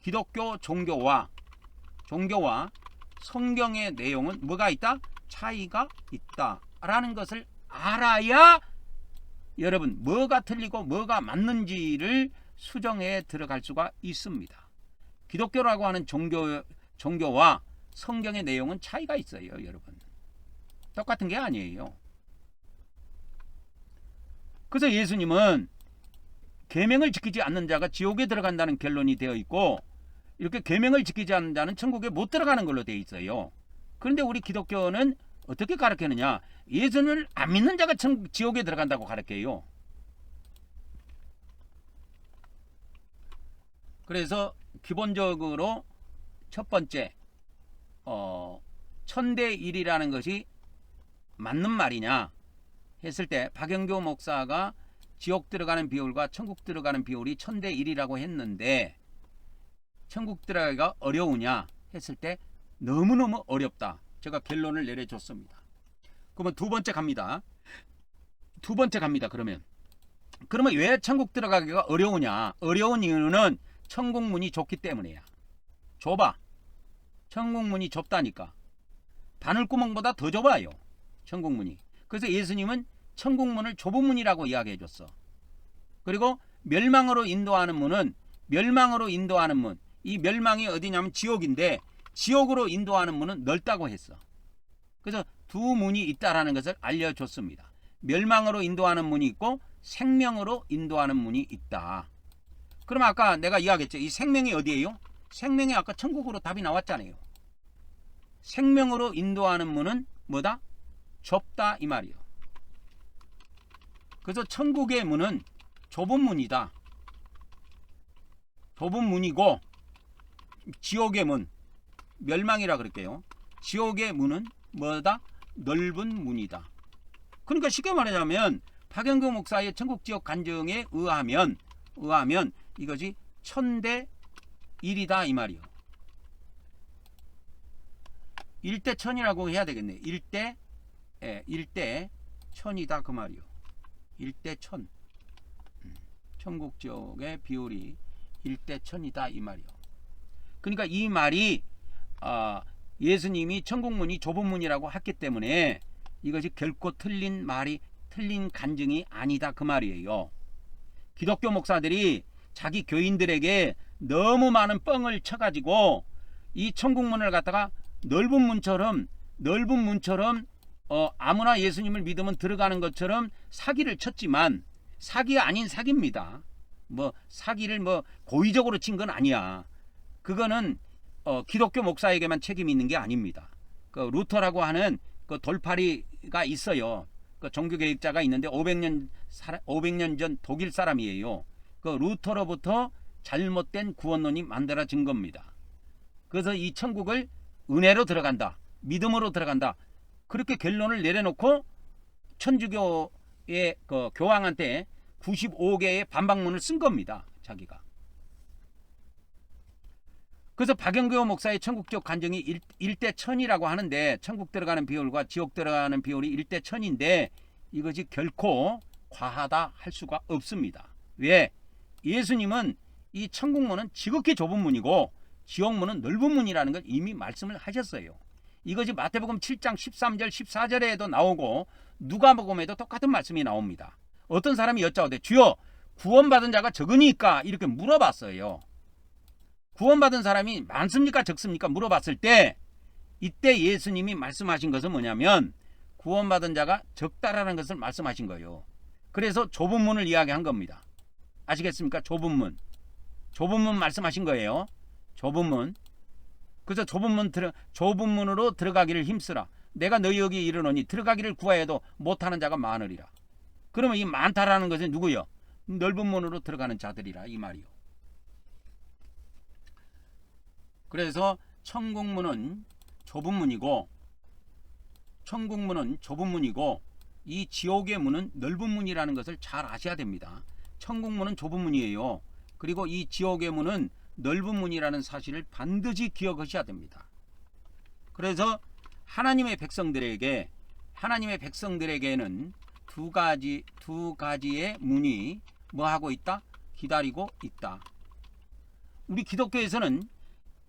기독교 종교와 성경의 내용은 뭐가 있다? 차이가 있다라는 것을 알아야 여러분 뭐가 틀리고 뭐가 맞는지를 수정해 들어갈 수가 있습니다. 기독교라고 하는 종교와 성경의 내용은 차이가 있어요. 여러분 똑같은 게 아니에요. 그래서 예수님은 계명을 지키지 않는 자가 지옥에 들어간다는 결론이 되어 있고, 이렇게 계명을 지키지 않는 자는 천국에 못 들어가는 걸로 되어 있어요. 그런데 우리 기독교는 어떻게 가르치느냐? 예수님을 안 믿는 자가 지옥에 들어간다고 가르쳐요. 그래서 기본적으로 첫 번째 천대 1이라는 것이 맞는 말이냐 했을 때 박영교 목사가 지옥 들어가는 비율과 천국 들어가는 비율이 천대 1이라고 했는데 천국 들어가기가 어려우냐 했을 때 너무너무 어렵다. 제가 결론을 내려줬습니다. 그러면 두 번째 갑니다. 그러면 왜 천국 들어가기가 어려우냐? 어려운 이유는 천국 문이 좁기 때문이야. 좁아. 천국 문이 좁다니까. 바늘구멍보다 더 좁아요. 천국 문이. 그래서 예수님은 천국 문을 좁은 문이라고 이야기해 줬어. 그리고 멸망으로 인도하는 문은 이 멸망이 어디냐면 지옥인데 지옥으로 인도하는 문은 넓다고 했어. 그래서 두 문이 있다라는 것을 알려줬습니다. 멸망으로 인도하는 문이 있고 생명으로 인도하는 문이 있다. 그럼 아까 내가 이야기했죠. 이 생명이 어디예요? 생명이 아까 천국으로 답이 나왔잖아요. 생명으로 인도하는 문은 뭐다? 좁다 이 말이요. 그래서 천국의 문은 좁은 문이다. 좁은 문이고 지옥의 문, 멸망이라 그럴게요. 지옥의 문은 뭐다? 넓은 문이다. 그러니까 쉽게 말하자면 박영교 목사의 천국지옥 간증에 의하면 이것이 천대 1이다 이 말이요. 1대 천이라고 해야 되겠네. 1대 천이다 그 말이요. 1대 천. 천국지옥의 비율이 1대 천이다 이 말이요. 그러니까 이 말이 예수님이 천국문이 좁은 문이라고 했기 때문에 이것이 결코 틀린 말이, 틀린 간증이 아니다 그 말이에요. 기독교 목사들이 자기 교인들에게 너무 많은 뻥을 쳐가지고 이 천국문을 갖다가 넓은 문처럼 아무나 예수님을 믿으면 들어가는 것처럼 사기를 쳤지만 사기 아닌 사기입니다. 사기를 고의적으로 친 건 아니야. 그거는 기독교 목사에게만 책임이 있는 게 아닙니다. 그 루터라고 하는 그 돌팔이가 있어요. 그 종교개혁자가 있는데 500년 전 독일 사람이에요. 그 루터로부터 잘못된 구원론이 만들어진 겁니다. 그래서 이 천국을 은혜로 들어간다, 믿음으로 들어간다, 그렇게 결론을 내려놓고 천주교의 그 교황한테 95개의 반박문을 쓴 겁니다. 자기가. 그래서 박영교 목사의 천국지옥 간증이 1대 1000이라고 하는데, 천국 들어가는 비율과 지옥 들어가는 비율이 1대 1000인데 이것이 결코 과하다 할 수가 없습니다. 왜? 예수님은 이 천국문은 지극히 좁은 문이고 지옥문은 넓은 문이라는 걸 이미 말씀을 하셨어요. 이것이 마태복음 7장 13절 14절에도 나오고 누가복음에도 똑같은 말씀이 나옵니다. 어떤 사람이 여짜오되 주여 구원받은 자가 적으니까 이렇게 물어봤어요. 구원받은 사람이 많습니까 적습니까 물어봤을 때, 이때 예수님이 말씀하신 것은 뭐냐면 구원받은 자가 적다라는 것을 말씀하신 거예요. 그래서 좁은 문을 이야기한 겁니다. 아시겠습니까? 좁은 문. 좁은 문 말씀하신 거예요. 좁은 문. 그래서 좁은 문으로 들어가기를 힘쓰라. 내가 너희에게 이르노니 들어가기를 구하여도 못하는 자가 많으리라. 그러면 이 많다라는 것은 누구요? 넓은 문으로 들어가는 자들이라 이 말이요. 그래서 천국문은 좁은 문이고 이 지옥의 문은 넓은 문이라는 것을 잘 아셔야 됩니다. 천국문은 좁은 문이에요. 그리고 이 지옥의 문은 넓은 문이라는 사실을 반드시 기억하셔야 됩니다. 그래서 하나님의 백성들에게는 두 가지의 문이 뭐 하고 있다? 기다리고 있다. 우리 기독교에서는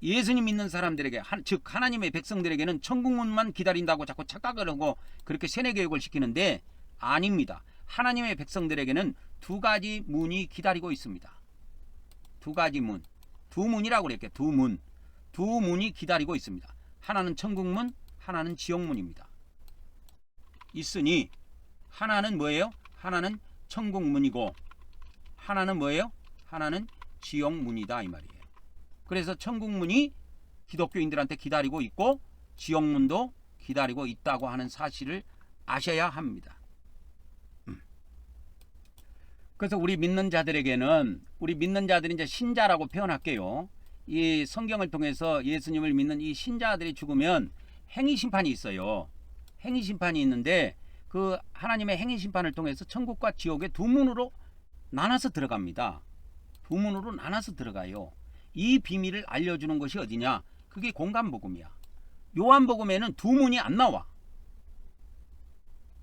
예수님 믿는 사람들에게, 즉 하나님의 백성들에게는 천국문만 기다린다고 자꾸 착각을 하고 그렇게 세뇌교육을 시키는데 아닙니다. 하나님의 백성들에게는 두 가지 문이 기다리고 있습니다. 두 가지 문. 두 문이라고 그랬게. 두 문이 기다리고 있습니다. 하나는 천국문, 하나는 지옥문입니다. 있으니 하나는 뭐예요? 하나는 천국문이고 하나는 뭐예요? 하나는 지옥문이다 이 말이에요. 그래서 천국문이 기독교인들한테 기다리고 있고 지옥문도 기다리고 있다고 하는 사실을 아셔야 합니다. 그래서 우리 믿는 자들이 이제 신자라고 표현할게요. 이 성경을 통해서 예수님을 믿는 이 신자들이 죽으면 행위 심판이 있어요. 행위 심판이 있는데 그 하나님의 행위 심판을 통해서 천국과 지옥의 두 문으로 나눠서 들어갑니다. 두 문으로 나눠서 들어가요. 이 비밀을 알려주는 것이 어디냐? 그게 공간복음이야. 요한복음에는 두 문이 안 나와.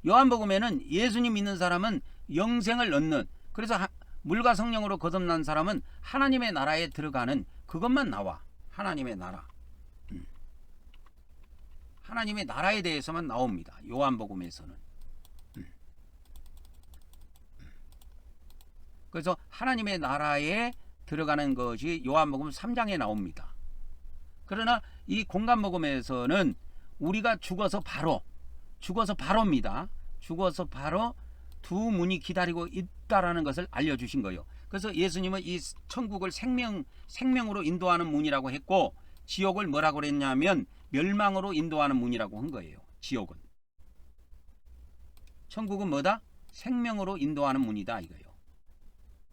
요한복음에는 예수님 믿는 사람은 영생을 얻는, 그래서 물과 성령으로 거듭난 사람은 하나님의 나라에 들어가는 그것만 나와. 하나님의 나라. 하나님의 나라에 대해서만 나옵니다. 요한복음에서는. 그래서 하나님의 나라에 들어가는 것이 요한복음 3장에 나옵니다. 그러나 이 공간복음에서는 우리가 죽어서 바로입니다. 죽어서 바로 두 문이 기다리고 있다라는 것을 알려주신 거예요. 그래서 예수님은 이 천국을 생명으로 인도하는 문이라고 했고 지옥을 뭐라고 그랬냐면 멸망으로 인도하는 문이라고 한 거예요. 지옥은. 천국은 뭐다? 생명으로 인도하는 문이다 이거예요.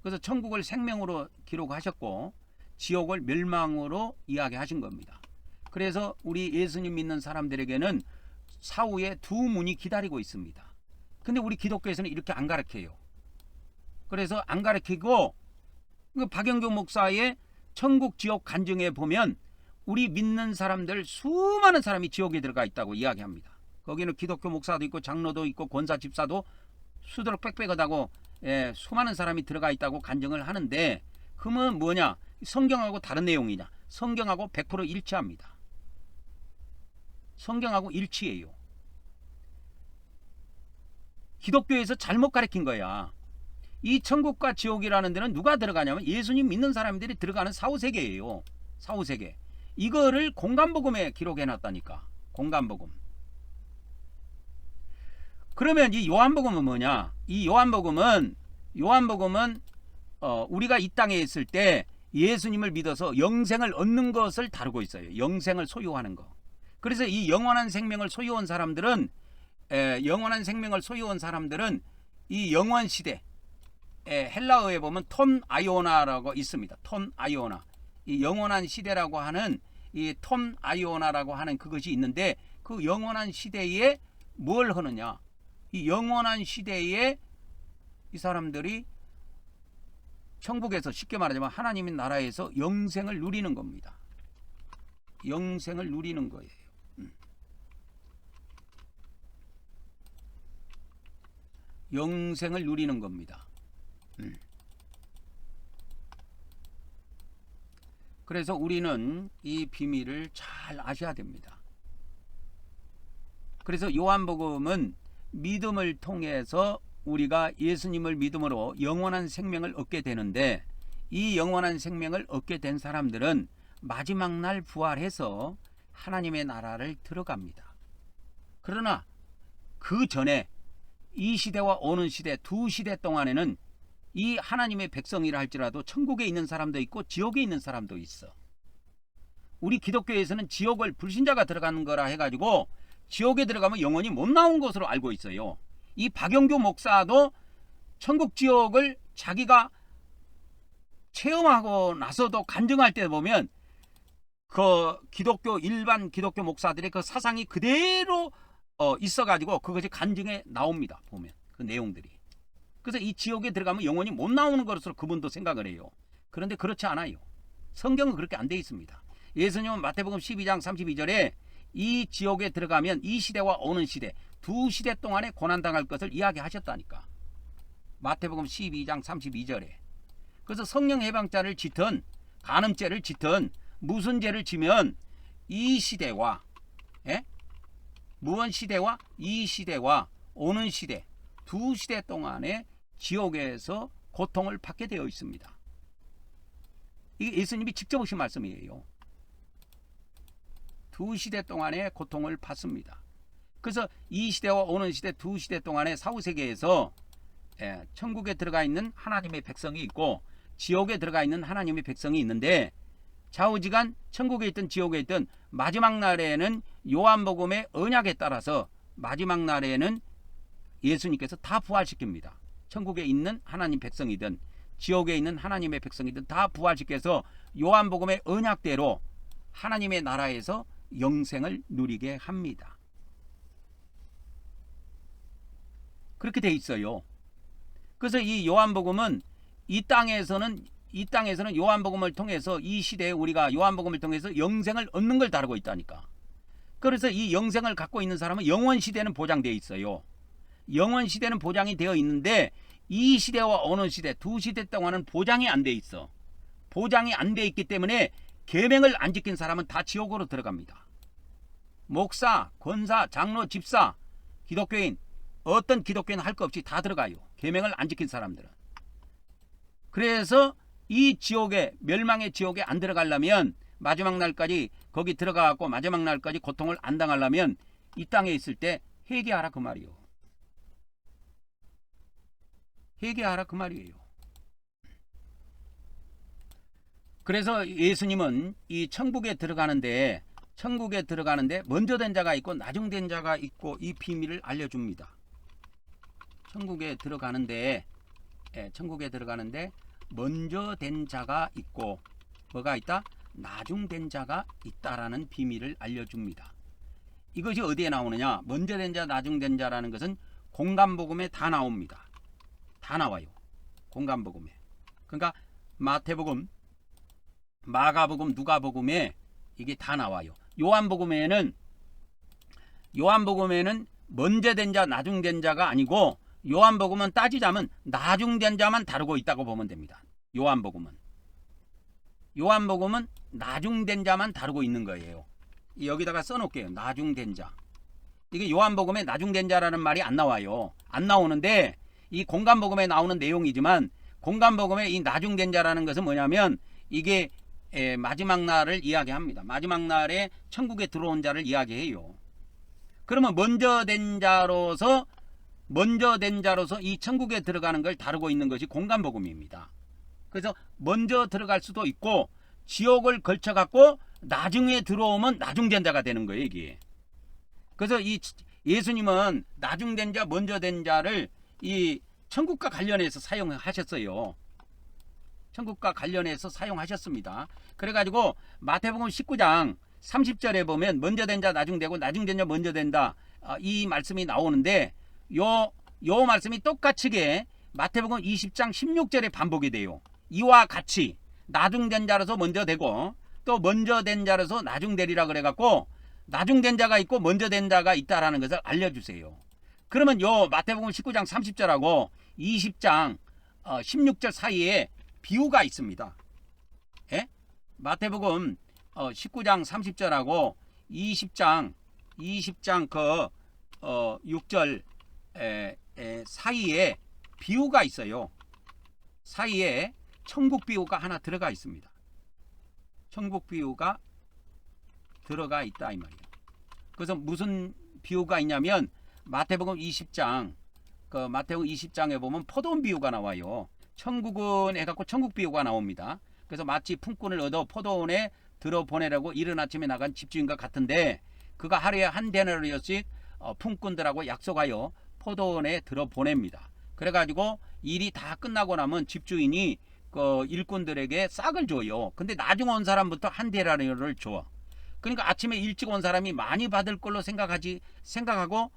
그래서 천국을 생명으로 기록하셨고 지옥을 멸망으로 이야기하신 겁니다. 그래서 우리 예수님 믿는 사람들에게는 사후에 두 문이 기다리고 있습니다. 근데 우리 기독교에서는 이렇게 안 가르쳐요. 그래서 안 가르치고 박영교 목사의 천국 지옥 간증에 보면 우리 믿는 사람들 수많은 사람이 지옥에 들어가 있다고 이야기합니다. 거기는 기독교 목사도 있고 장로도 있고 권사 집사도 수두룩 빽빽하다고 수많은 사람이 들어가 있다고 간증을 하는데 그러면 뭐냐? 성경하고 다른 내용이냐? 성경하고 100% 일치합니다. 성경하고 일치해요. 기독교에서 잘못 가르친 거야. 이 천국과 지옥이라는 데는 누가 들어가냐면 예수님 믿는 사람들이 들어가는 사후세계예요. 사후세계. 이거를 공간복음에 기록해놨다니까. 공간복음. 그러면 이 요한복음은 뭐냐? 이 요한복음은 우리가 이 땅에 있을 때 예수님을 믿어서 영생을 얻는 것을 다루고 있어요. 영생을 소유하는 거. 그래서 이 영원한 생명을 소유한 사람들은 이 영원 시대, 헬라어에 보면 톤 아이오나라고 있습니다. 톤 아이오나. 이 영원한 시대라고 하는 이 톤 아이오나라고 하는 그것이 있는데 그 영원한 시대에 뭘 하느냐? 이 영원한 시대에 이 사람들이 천국에서 쉽게 말하자면 하나님의 나라에서 영생을 누리는 겁니다. 영생을 누리는 거예요. 영생을 누리는 겁니다. 그래서 우리는 이 비밀을 잘 아셔야 됩니다. 그래서 요한복음은 믿음을 통해서 우리가 예수님을 믿음으로 영원한 생명을 얻게 되는데, 이 영원한 생명을 얻게 된 사람들은 마지막 날 부활해서 하나님의 나라를 들어갑니다. 그러나 그 전에 이 시대와 오는 시대, 두 시대 동안에는 이 하나님의 백성이라 할지라도 천국에 있는 사람도 있고 지옥에 있는 사람도 있어. 우리 기독교에서는 지옥을 불신자가 들어가는 거라 해가지고 지옥에 들어가면 영원히 못 나온 것으로 알고 있어요. 이 박영규 목사도 천국 지옥을 자기가 체험하고 나서도 간증할 때 보면 그 기독교 일반 기독교 목사들의 그 사상이 그대로 있어가지고 그것이 간증에 나옵니다. 보면 그 내용들이. 그래서 이 지옥에 들어가면 영원히 못 나오는 것으로 그분도 생각을 해요. 그런데 그렇지 않아요. 성경은 그렇게 안 돼 있습니다. 예수님은 마태복음 12장 32절에 이 지옥에 들어가면 이 시대와 오는 시대, 두 시대 동안에 고난당할 것을 이야기하셨다니까. 마태복음 12장 32절에. 그래서 성령 해방자를 짓든 간음죄를 짓든 무슨 죄를 지면 이 시대와 무언 시대와 이 시대와 오는 시대, 두 시대 동안에 지옥에서 고통을 받게 되어 있습니다. 이게 예수님이 직접 하신 말씀이에요. 두 시대 동안에 고통을 받습니다. 그래서 이 시대와 오는 시대, 두 시대 동안에 사후세계에서 천국에 들어가 있는 하나님의 백성이 있고 지옥에 들어가 있는 하나님의 백성이 있는데, 좌우지간 천국에 있든 지옥에 있든 마지막 날에는 요한복음의 언약에 따라서 마지막 날에는 예수님께서 다 부활시킵니다. 천국에 있는 하나님 백성이든 지옥에 있는 하나님의 백성이든 다 부활시켜서 요한복음의 언약대로 하나님의 나라에서 영생을 누리게 합니다. 그렇게 돼 있어요. 그래서 이 요한복음은 이 땅에서는 요한복음을 통해서 이 시대에 우리가 요한복음을 통해서 영생을 얻는 걸 다루고 있다니까. 그래서 이 영생을 갖고 있는 사람은 영원 시대는 보장되어 있어요. 영원 시대는 보장이 되어 있는데 이 시대와 오는 시대, 두 시대 동안은 보장이 안 돼 있어. 보장이 안 돼 있기 때문에 계명을 안 지킨 사람은 다 지옥으로 들어갑니다. 목사, 권사, 장로, 집사, 기독교인, 어떤 기독교인 할 것 없이 다 들어가요. 계명을 안 지킨 사람들은. 그래서 이 지옥에, 멸망의 지옥에 안 들어가려면, 마지막 날까지 거기 들어가고 마지막 날까지 고통을 안 당하려면 이 땅에 있을 때 회개하라 그 말이요. 회개하라 그 말이에요. 그래서 예수님은 이 천국에 들어가는데 먼저 된 자가 있고 나중 된 자가 있고 이 비밀을 알려줍니다. 천국에 들어가는데 먼저 된 자가 있고 뭐가 있다? 나중 된 자가 있다라는 비밀을 알려줍니다. 이것이 어디에 나오느냐? 먼저 된 자, 나중 된 자라는 것은 공간복음에 다 나옵니다. 다 나와요. 공간복음에. 그러니까 마태복음, 마가복음, 누가복음에 이게 다 나와요. 요한복음에는 먼저 된 자, 나중 된 자가 아니고 요한복음은 따지자면 나중 된 자만 다루고 있다고 보면 됩니다. 요한복음은 나중 된 자만 다루고 있는 거예요. 여기다가 써놓을게요. 나중 된 자. 이게 요한복음에 나중 된 자라는 말이 안 나와요. 안 나오는데 이 공간복음에 나오는 내용이지만 공간복음에 이 나중 된 자라는 것은 뭐냐면 이게 마지막 날을 이야기합니다. 마지막 날에 천국에 들어온 자를 이야기해요. 그러면 먼저 된 자로서 이 천국에 들어가는 걸 다루고 있는 것이 공간복음입니다. 그래서 먼저 들어갈 수도 있고 지옥을 걸쳐갖고 나중에 들어오면 나중된 자가 되는 거예요, 이게. 그래서 이 예수님은 나중된 자, 먼저 된 자를 이 천국과 관련해서 사용하셨어요. 천국과 관련해서 사용하셨습니다. 그래가지고 마태복음 19장 30절에 보면 먼저 된 자 나중되고 나중된 자 먼저 된다, 이 말씀이 나오는데 요 말씀이 똑같이 마태복음 20장 16절에 반복이 돼요. 이와 같이 나중된 자로서 먼저 되고 또 먼저 된 자로서 나중되리라 그래갖고 나중된 자가 있고 먼저 된 자가 있다라는 것을 알려주세요. 그러면 요 마태복음 19장 30절하고 20장 16절 사이에 비유가 있습니다. 예? 마태복음 19장 30절하고 20장 그 6절 사이에 비유가 있어요. 사이에 천국 비유가 하나 들어가 있습니다. 천국 비유가 들어가 있다 이 말이에요. 그래서 무슨 비유가 있냐면 마태복음 20장 마태복음 20장에 보면 포도원 비유가 나와요. 천국은 해갖고 천국 비유가 나옵니다. 그래서 마치 품꾼을 얻어 포도원에 들어보내라고 이른 아침에 나간 집주인과 같은데 그가 하루에 한 데나리온씩 품꾼들하고 약속하여 포도원에 들어보냅니다. 그래가지고 일이 다 끝나고 나면 집주인이 그 일꾼들에게 싹을 줘요. 근데 나중 온 사람부터 한 데나리온을 줘. 그러니까 아침에 일찍 온 사람이 많이 받을 걸로 생각하고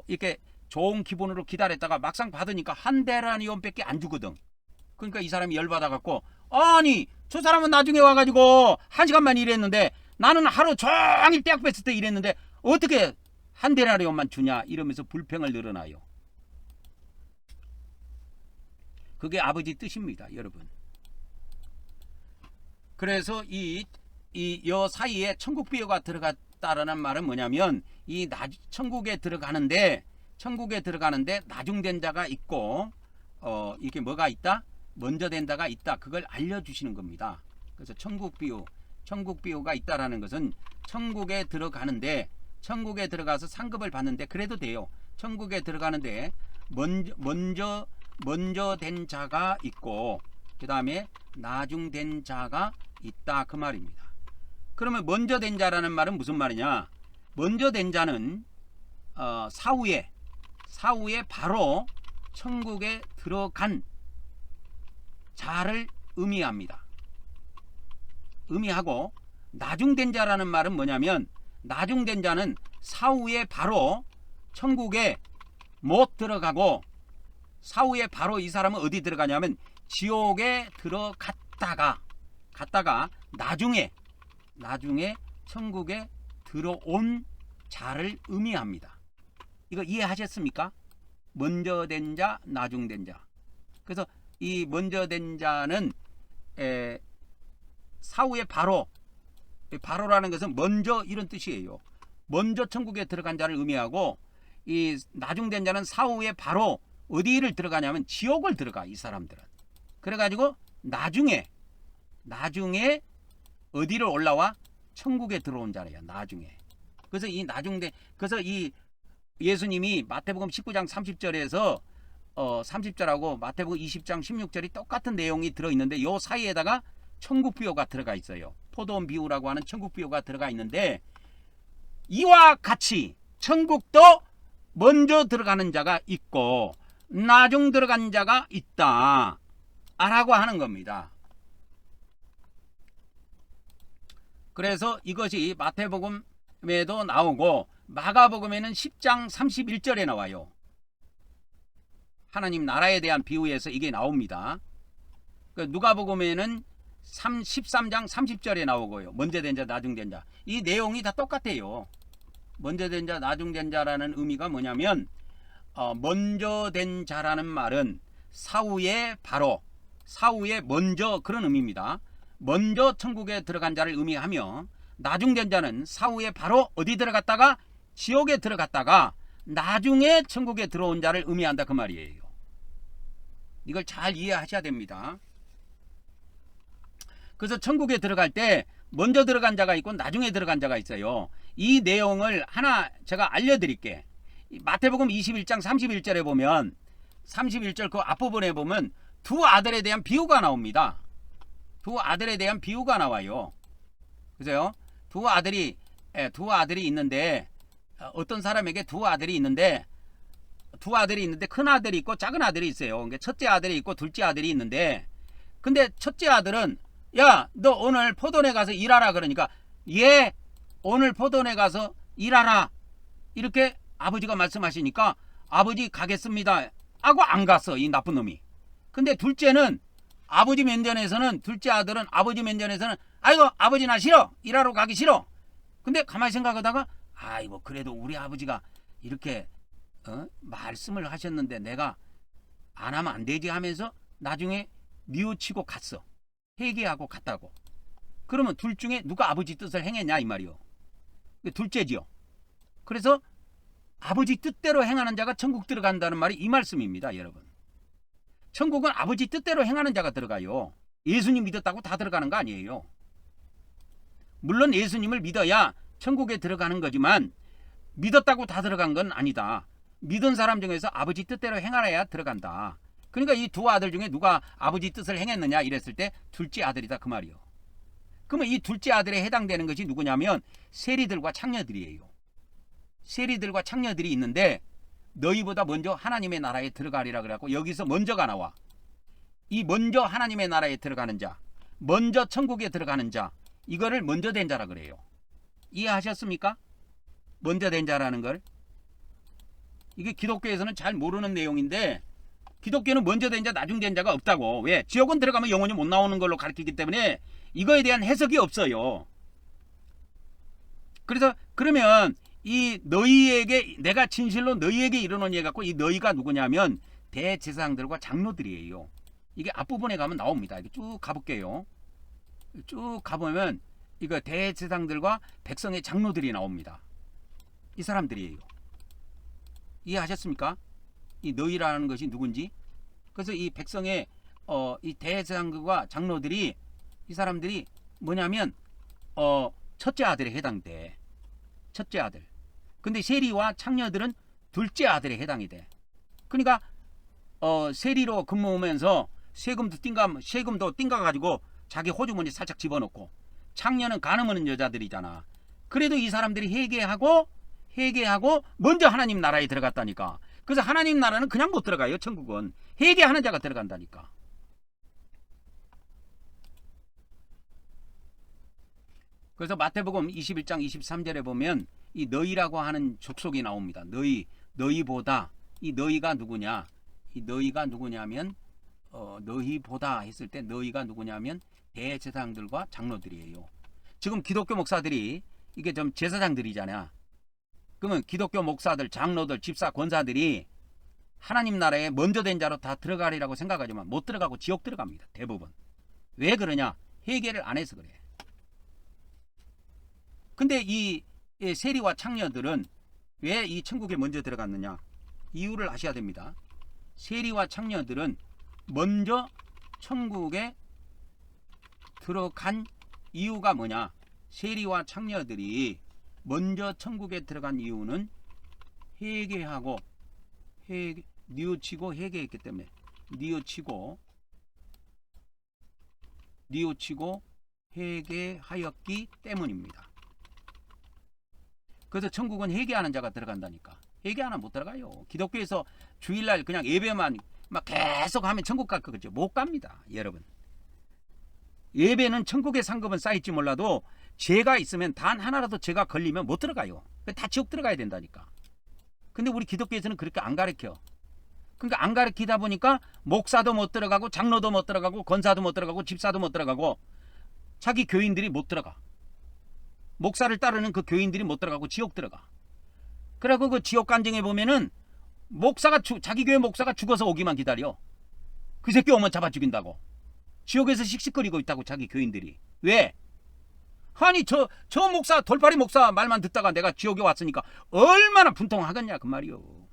이렇게 좋은 기분으로 기다렸다가 막상 받으니까 한 데나리온밖에 안 주거든. 그러니까 이 사람이 열받아갖고 아니 저 사람은 나중에 와가지고 1시간만 일했는데 나는 하루 종일 떼약 뺐을 때 일했는데 어떻게 한 데나리온만 주냐 이러면서 불평을 늘어나요. 그게 아버지 뜻입니다, 여러분. 그래서 요 사이에 천국 비유가 들어갔다라는 말은 뭐냐면 천국에 들어가는데 나중된 자가 있고 이게 뭐가 있다? 먼저 된 자가 있다. 그걸 알려주시는 겁니다. 그래서 천국 비유가 있다라는 것은 천국에 들어가서 상급을 받는데 그래도 돼요. 천국에 들어가는데 먼저 된 자가 있고 그 다음에 나중된 자가 있다 그 말입니다. 그러면 먼저 된 자라는 말은 무슨 말이냐? 먼저 된 자는 사후에 바로 천국에 들어간 자를 의미하고 나중된 자라는 말은 뭐냐면 나중된 자는 사후에 바로 천국에 못 들어가고 사후에 바로 이 사람은 어디 들어가냐면 지옥에 들어갔다가 나중에 천국에 들어온 자를 의미합니다. 이거 이해하셨습니까? 먼저 된 자, 나중된 자. 그래서 이 먼저 된 자는 사후에 바로라는 것은 먼저 이런 뜻이에요. 먼저 천국에 들어간 자를 의미하고 이 나중된 자는 사후에 바로 어디를 들어가냐면 지옥을 들어가 이 사람들은. 그래가지고 나중에 어디를 올라와? 천국에 들어온 자래요. 나중에. 그래서 이 예수님이 마태복음 19장 30절에서 30절하고 마태복음 20장 16절이 똑같은 내용이 들어있는데 요 사이에다가 천국 비유가 들어가 있어요. 포도원 비유라고 하는 천국 비유가 들어가 있는데 이와 같이 천국도 먼저 들어가는 자가 있고 나중 들어간 자가 있다 라고 하는 겁니다. 그래서 이것이 마태복음에도 나오고 마가복음에는 10장 31절에 나와요. 하나님 나라에 대한 비유에서 이게 나옵니다. 누가복음에는 13장 30절에 나오고요. 먼저 된 자, 나중 된 자. 이 내용이 다 똑같아요. 먼저 된 자, 나중 된 자라는 의미가 뭐냐면 먼저 된 자라는 말은 사후에 먼저 그런 의미입니다. 먼저 천국에 들어간 자를 의미하며 나중 된 자는 사후에 바로 어디 들어갔다가 지옥에 들어갔다가 나중에 천국에 들어온 자를 의미한다 그 말이에요. 이걸 잘 이해하셔야 됩니다. 그래서 천국에 들어갈 때 먼저 들어간 자가 있고 나중에 들어간 자가 있어요. 이 내용을 하나 제가 알려드릴게. 마태복음 21장 31절에 보면 31절 그 앞부분에 보면 두 아들에 대한 비유가 나옵니다. 두 아들에 대한 비유가 나와요. 그죠? 두 아들이 있는데 어떤 사람에게 두 아들이 있는데 큰 아들이 있고 작은 아들이 있어요. 그러니까 첫째 아들이 있고 둘째 아들이 있는데 근데 첫째 아들은 야, 너 오늘 포도원에 가서 일하라 그러니까 예, 오늘 포도원에 가서 일하라 이렇게 아버지가 말씀하시니까 아버지 가겠습니다 하고 안 갔어 이 나쁜 놈이. 근데 둘째는 아버지 면전에서는 둘째 아들은 아버지 면전에서는 아이고 아버지 나 싫어 일하러 가기 싫어. 근데 가만히 생각하다가 아이고 그래도 우리 아버지가 이렇게 말씀을 하셨는데 내가 안 하면 안 되지 하면서 나중에 뉘우치고 갔어. 회개하고 갔다고. 그러면 둘 중에 누가 아버지 뜻을 행했냐 이 말이요. 둘째지요. 그래서 아버지 뜻대로 행하는 자가 천국 들어간다는 말이 이 말씀입니다, 여러분. 천국은 아버지 뜻대로 행하는 자가 들어가요. 예수님 믿었다고 다 들어가는 거 아니에요. 물론 예수님을 믿어야 천국에 들어가는 거지만 믿었다고 다 들어간 건 아니다. 믿은 사람 중에서 아버지 뜻대로 행하여야 들어간다. 그러니까 이 두 아들 중에 누가 아버지 뜻을 행했느냐 이랬을 때 둘째 아들이다 그 말이요. 그러면 이 둘째 아들에 해당되는 것이 누구냐면 세리들과 창녀들이에요. 세리들과 창녀들이 있는데 너희보다 먼저 하나님의 나라에 들어가리라 그래갖고 여기서 먼저가 나와. 이 먼저 하나님의 나라에 들어가는 자, 먼저 천국에 들어가는 자, 이거를 먼저 된 자라 그래요. 이해하셨습니까? 먼저 된 자라는 걸. 이게 기독교에서는 잘 모르는 내용인데 기독교는 먼저 된 자, 나중 된 자가 없다고. 왜? 지옥은 들어가면 영원히 못 나오는 걸로 가르치기 때문에 이거에 대한 해석이 없어요. 그래서 그러면 이 너희에게 내가 진실로 너희에게 이르노니 해갖고 이 너희가 누구냐면 대제사장들과 장로들이에요. 이게 앞부분에 가면 나옵니다. 이렇게 쭉 가볼게요. 쭉 가보면 이거 대제사장들과 백성의 장로들이 나옵니다. 이 사람들이에요. 이해하셨습니까? 이 너희라는 것이 누군지. 그래서 이 백성의 이 대제사장들과 장로들이 이 사람들이 뭐냐면 첫째 아들에 해당돼. 첫째 아들. 근데 세리와 창녀들은 둘째 아들에 해당이 돼. 그러니까 세리로 근무하면서 세금도 띵가 가지고 자기 호주머니 살짝 집어넣고 창녀는 간음하는 여자들이잖아. 그래도 이 사람들이 회개하고 먼저 하나님 나라에 들어갔다니까. 그래서 하나님 나라는 그냥 못 들어가요. 천국은 회개하는 자가 들어간다니까. 그래서 마태복음 21장 23절에 보면 이 너희라고 하는 족속이 나옵니다. 너희보다. 이 너희가 누구냐? 이 너희가 누구냐면 너희보다 했을 때 너희가 누구냐면 대제사장들과 장로들이에요. 지금 기독교 목사들이 이게 좀 제사장들이잖아. 그러면 기독교 목사들, 장로들, 집사, 권사들이 하나님 나라에 먼저 된 자로 다 들어가리라고 생각하지만 못 들어가고 지옥 들어갑니다. 대부분. 왜 그러냐? 회개를 안 해서 그래. 근데 이 세리와 창녀들은 왜 이 천국에 먼저 들어갔느냐? 이유를 아셔야 됩니다. 세리와 창녀들은 먼저 천국에 들어간 이유가 뭐냐? 세리와 창녀들이 먼저 천국에 들어간 이유는 회개하고 뉘우치고 회개했기 때문에 뉘우치고 회개하였기 때문입니다. 그래서 천국은 회개하는 자가 들어간다니까. 회개 하나 못 들어가요. 기독교에서 주일날 그냥 예배만 막 계속 하면 천국 갈 거겠죠. 못 갑니다, 여러분. 예배는 천국의 상급은 쌓일지 몰라도 죄가 있으면 단 하나라도 죄가 걸리면 못 들어가요. 다 지옥 들어가야 된다니까. 근데 우리 기독교에서는 그렇게 안 가르쳐. 그러니까 안 가르치다 보니까 목사도 못 들어가고 장로도 못 들어가고 권사도 못 들어가고 집사도 못 들어가고 자기 교인들이 못 들어가. 목사를 따르는 그 교인들이 못 들어가고 지옥 들어가. 그래갖고 그 지옥 간증에 보면은 자기 교회 목사가 죽어서 오기만 기다려. 그 새끼 오면 잡아 죽인다고. 지옥에서 씩씩거리고 있다고 자기 교인들이. 왜? 아니 저 목사 돌팔이 목사 말만 듣다가 내가 지옥에 왔으니까 얼마나 분통하겠냐 그 말이요.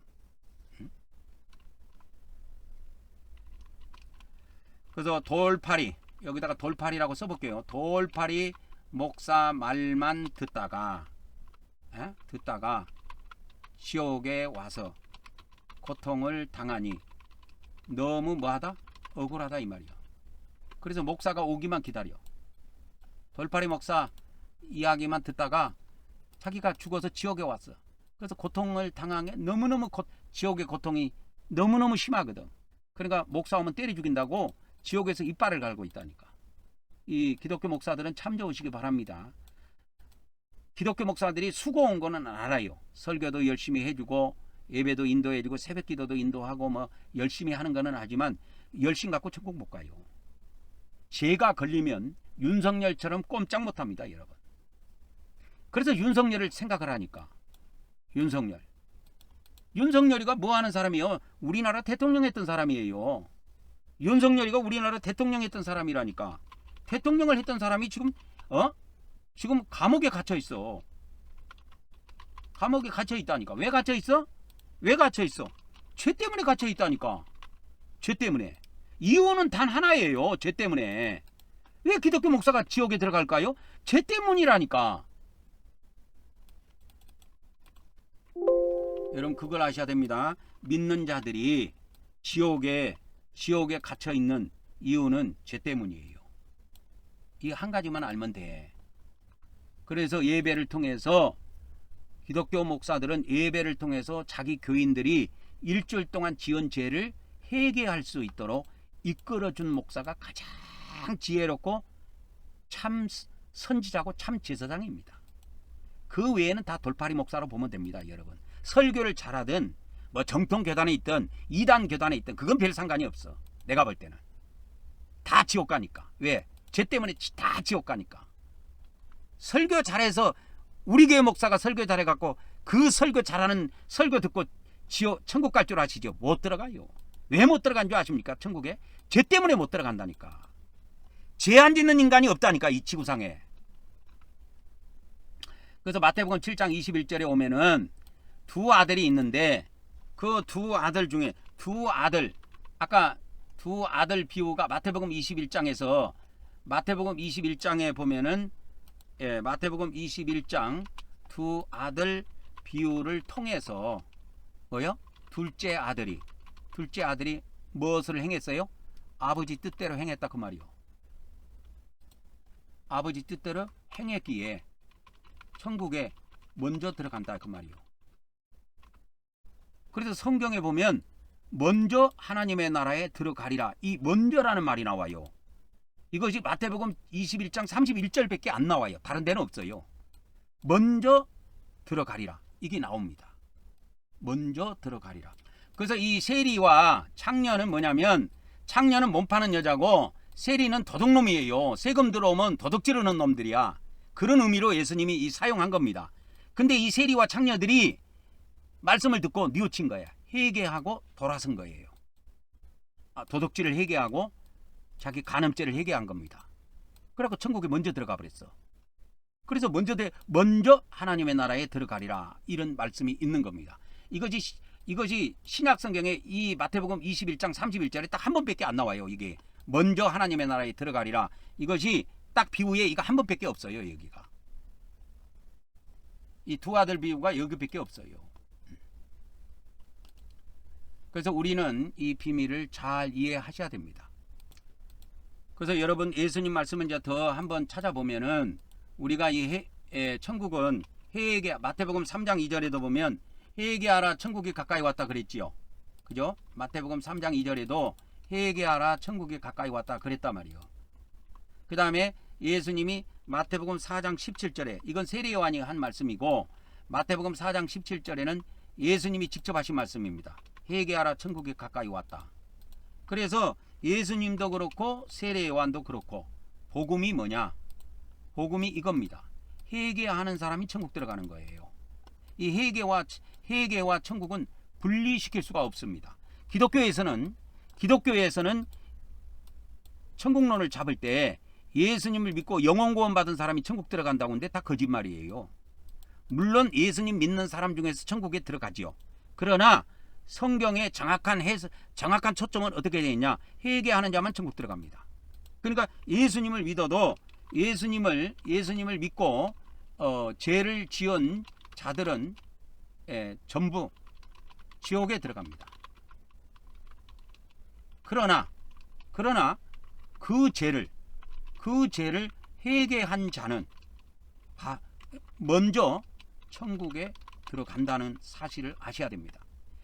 그래서 돌팔이 여기다가 돌팔이라고 써볼게요. 돌팔이 목사 말만 듣다가 지옥에 와서 고통을 당하니 너무 뭐하다? 억울하다 이 말이야. 그래서 목사가 오기만 기다려. 돌팔이 목사 이야기만 듣다가 자기가 죽어서 지옥에 왔어. 그래서 고통을 당하게 너무너무 지옥의 고통이 너무너무 심하거든. 그러니까 목사 오면 때려 죽인다고 지옥에서 이빨을 갈고 있다니까. 이 기독교 목사들은 참 좋으시기 바랍니다. 기독교 목사들이 수고 온 거는 알아요. 설교도 열심히 해주고 예배도 인도해주고 새벽기도도 인도하고 뭐 열심히 하는 거는 하지만 열심 갖고 천국 못 가요. 죄가 걸리면 윤석열처럼 꼼짝 못합니다, 여러분. 그래서 윤석열을 생각을 하니까 윤석열이가 뭐 하는 사람이요? 우리나라 대통령 했던 사람이에요. 윤석열이가 우리나라 대통령 했던 사람이라니까. 대통령을 했던 사람이 지금 지금 감옥에 갇혀 있어. 감옥에 갇혀 있다니까. 왜 갇혀 있어? 왜 갇혀 있어? 죄 때문에 갇혀 있다니까. 죄 때문에. 이유는 단 하나예요. 죄 때문에. 왜 기독교 목사가 지옥에 들어갈까요? 죄 때문이라니까. 여러분 그걸 아셔야 됩니다. 믿는 자들이 지옥에 갇혀 있는 이유는 죄 때문이에요. 이 한 가지만 알면 돼. 그래서 예배를 통해서 기독교 목사들은 예배를 통해서 자기 교인들이 일주일 동안 지은 죄를 회개할 수 있도록 이끌어준 목사가 가장 지혜롭고 참 선지자고 참 제사장입니다. 그 외에는 다 돌팔이 목사로 보면 됩니다, 여러분. 설교를 잘하든 뭐 정통 교단에 있든 이단 교단에 있든 그건 별 상관이 없어. 내가 볼 때는 다 지옥 가니까. 왜? 죄 때문에 다 지옥 가니까. 설교 잘해서 우리 교회 목사가 설교 잘해갖고 그 설교 잘하는 설교 듣고 천국 갈 줄 아시죠? 못 들어가요. 왜 못 들어간 줄 아십니까? 천국에 죄 때문에 못 들어간다니까. 죄 안 짓는 인간이 없다니까, 이 지구상에. 그래서 마태복음 7장 21절에 오면은 두 아들이 있는데 그 두 아들 중에 아까 두 아들 비유가 마태복음 21장에서 마태복음 21장에 보면은 마태복음 21장 두 아들 비유를 통해서 뭐요? 둘째 아들이 무엇을 행했어요? 아버지 뜻대로 행했다 그 말이요. 아버지 뜻대로 행했기에 천국에 먼저 들어간다 그 말이요. 그래서 성경에 보면 먼저 하나님의 나라에 들어가리라, 이 먼저라는 말이 나와요. 이것이 마태복음 21장 31절밖에 안 나와요. 다른 데는 없어요. 먼저 들어가리라 이게 나옵니다. 먼저 들어가리라. 그래서 이 세리와 창녀는 뭐냐면, 창녀는 몸 파는 여자고 세리는 도둑놈이에요. 세금 들어오면 도둑 지르는 놈들이야. 그런 의미로 예수님이 사용한 겁니다. 근데 이 세리와 창녀들이 말씀을 듣고 뉘우친 거야. 회개하고 돌아선 거예요. 도둑질을 회개하고 자기 간음죄를 회개한 겁니다. 그래서 천국에 먼저 들어가 버렸어. 그래서 먼저 하나님의 나라에 들어가리라, 이런 말씀이 있는 겁니다. 이것이 신약 성경에 이 마태복음 21장 31절에 딱 한 번밖에 안 나와요. 이게 먼저 하나님의 나라에 들어가리라, 이것이 딱 비유에 이거 한 번밖에 없어요. 여기가 이 두 아들 비유가 여기밖에 없어요. 그래서 우리는 이 비밀을 잘 이해하셔야 됩니다. 그래서 여러분 예수님 말씀은 이제 더 한번 찾아보면은 우리가 천국은 마태복음 3장 2절에도 보면 회개하라 천국이 가까이 왔다 그랬지요. 그죠? 마태복음 3장 2절에도 회개하라 천국이 가까이 왔다 그랬단 말이요. 그 다음에 예수님이 마태복음 4장 17절에, 이건 세례 요한이 한 말씀이고, 마태복음 4장 17절에는 예수님이 직접 하신 말씀입니다. 회개하라 천국이 가까이 왔다. 그래서 예수님도 그렇고 세례 요한도 그렇고 복음이 뭐냐? 복음이 이겁니다. 회개하는 사람이 천국 들어가는 거예요. 이 회개와 천국은 분리시킬 수가 없습니다. 기독교에서는 천국론을 잡을 때 예수님을 믿고 영원 구원 받은 사람이 천국 들어간다고 하는데 다 거짓말이에요. 물론 예수님 믿는 사람 중에서 천국에 들어가지요. 그러나 성경의 정확한 초점은 어떻게 되어 있냐? 회개하는 자만 천국 들어갑니다. 그러니까 예수님을 믿어도 예수님을 믿고 죄를 지은 자들은 전부 지옥에 들어갑니다. 그러나 그 죄를 회개한 자는 먼저 천국에 들어간다는 사실을 아셔야 됩니다.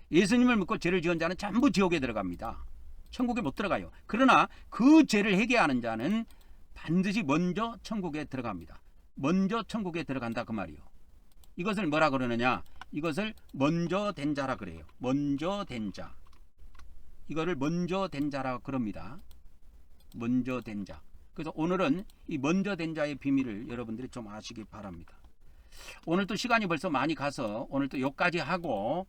예수님을 믿고 죄를 지은 자는 전부 지옥에 들어갑니다. 천국에 못 들어가요. 그러나 그 죄를 회개하는 자는 반드시 먼저 천국에 들어갑니다. 먼저 천국에 들어간다 그 말이요. 이것을 뭐라 그러느냐? 이것을 먼저 된 자라 그래요. 먼저 된 자. 이거를 먼저 된 자라 그럽니다. 먼저 된 자. 그래서 오늘은 이 먼저 된 자의 비밀을 여러분들이 좀 아시기 바랍니다. 오늘 또 시간이 벌써 많이 가서 오늘 또 여기까지 하고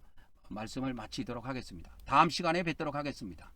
말씀을 마치도록 하겠습니다. 다음 시간에 뵙도록 하겠습니다.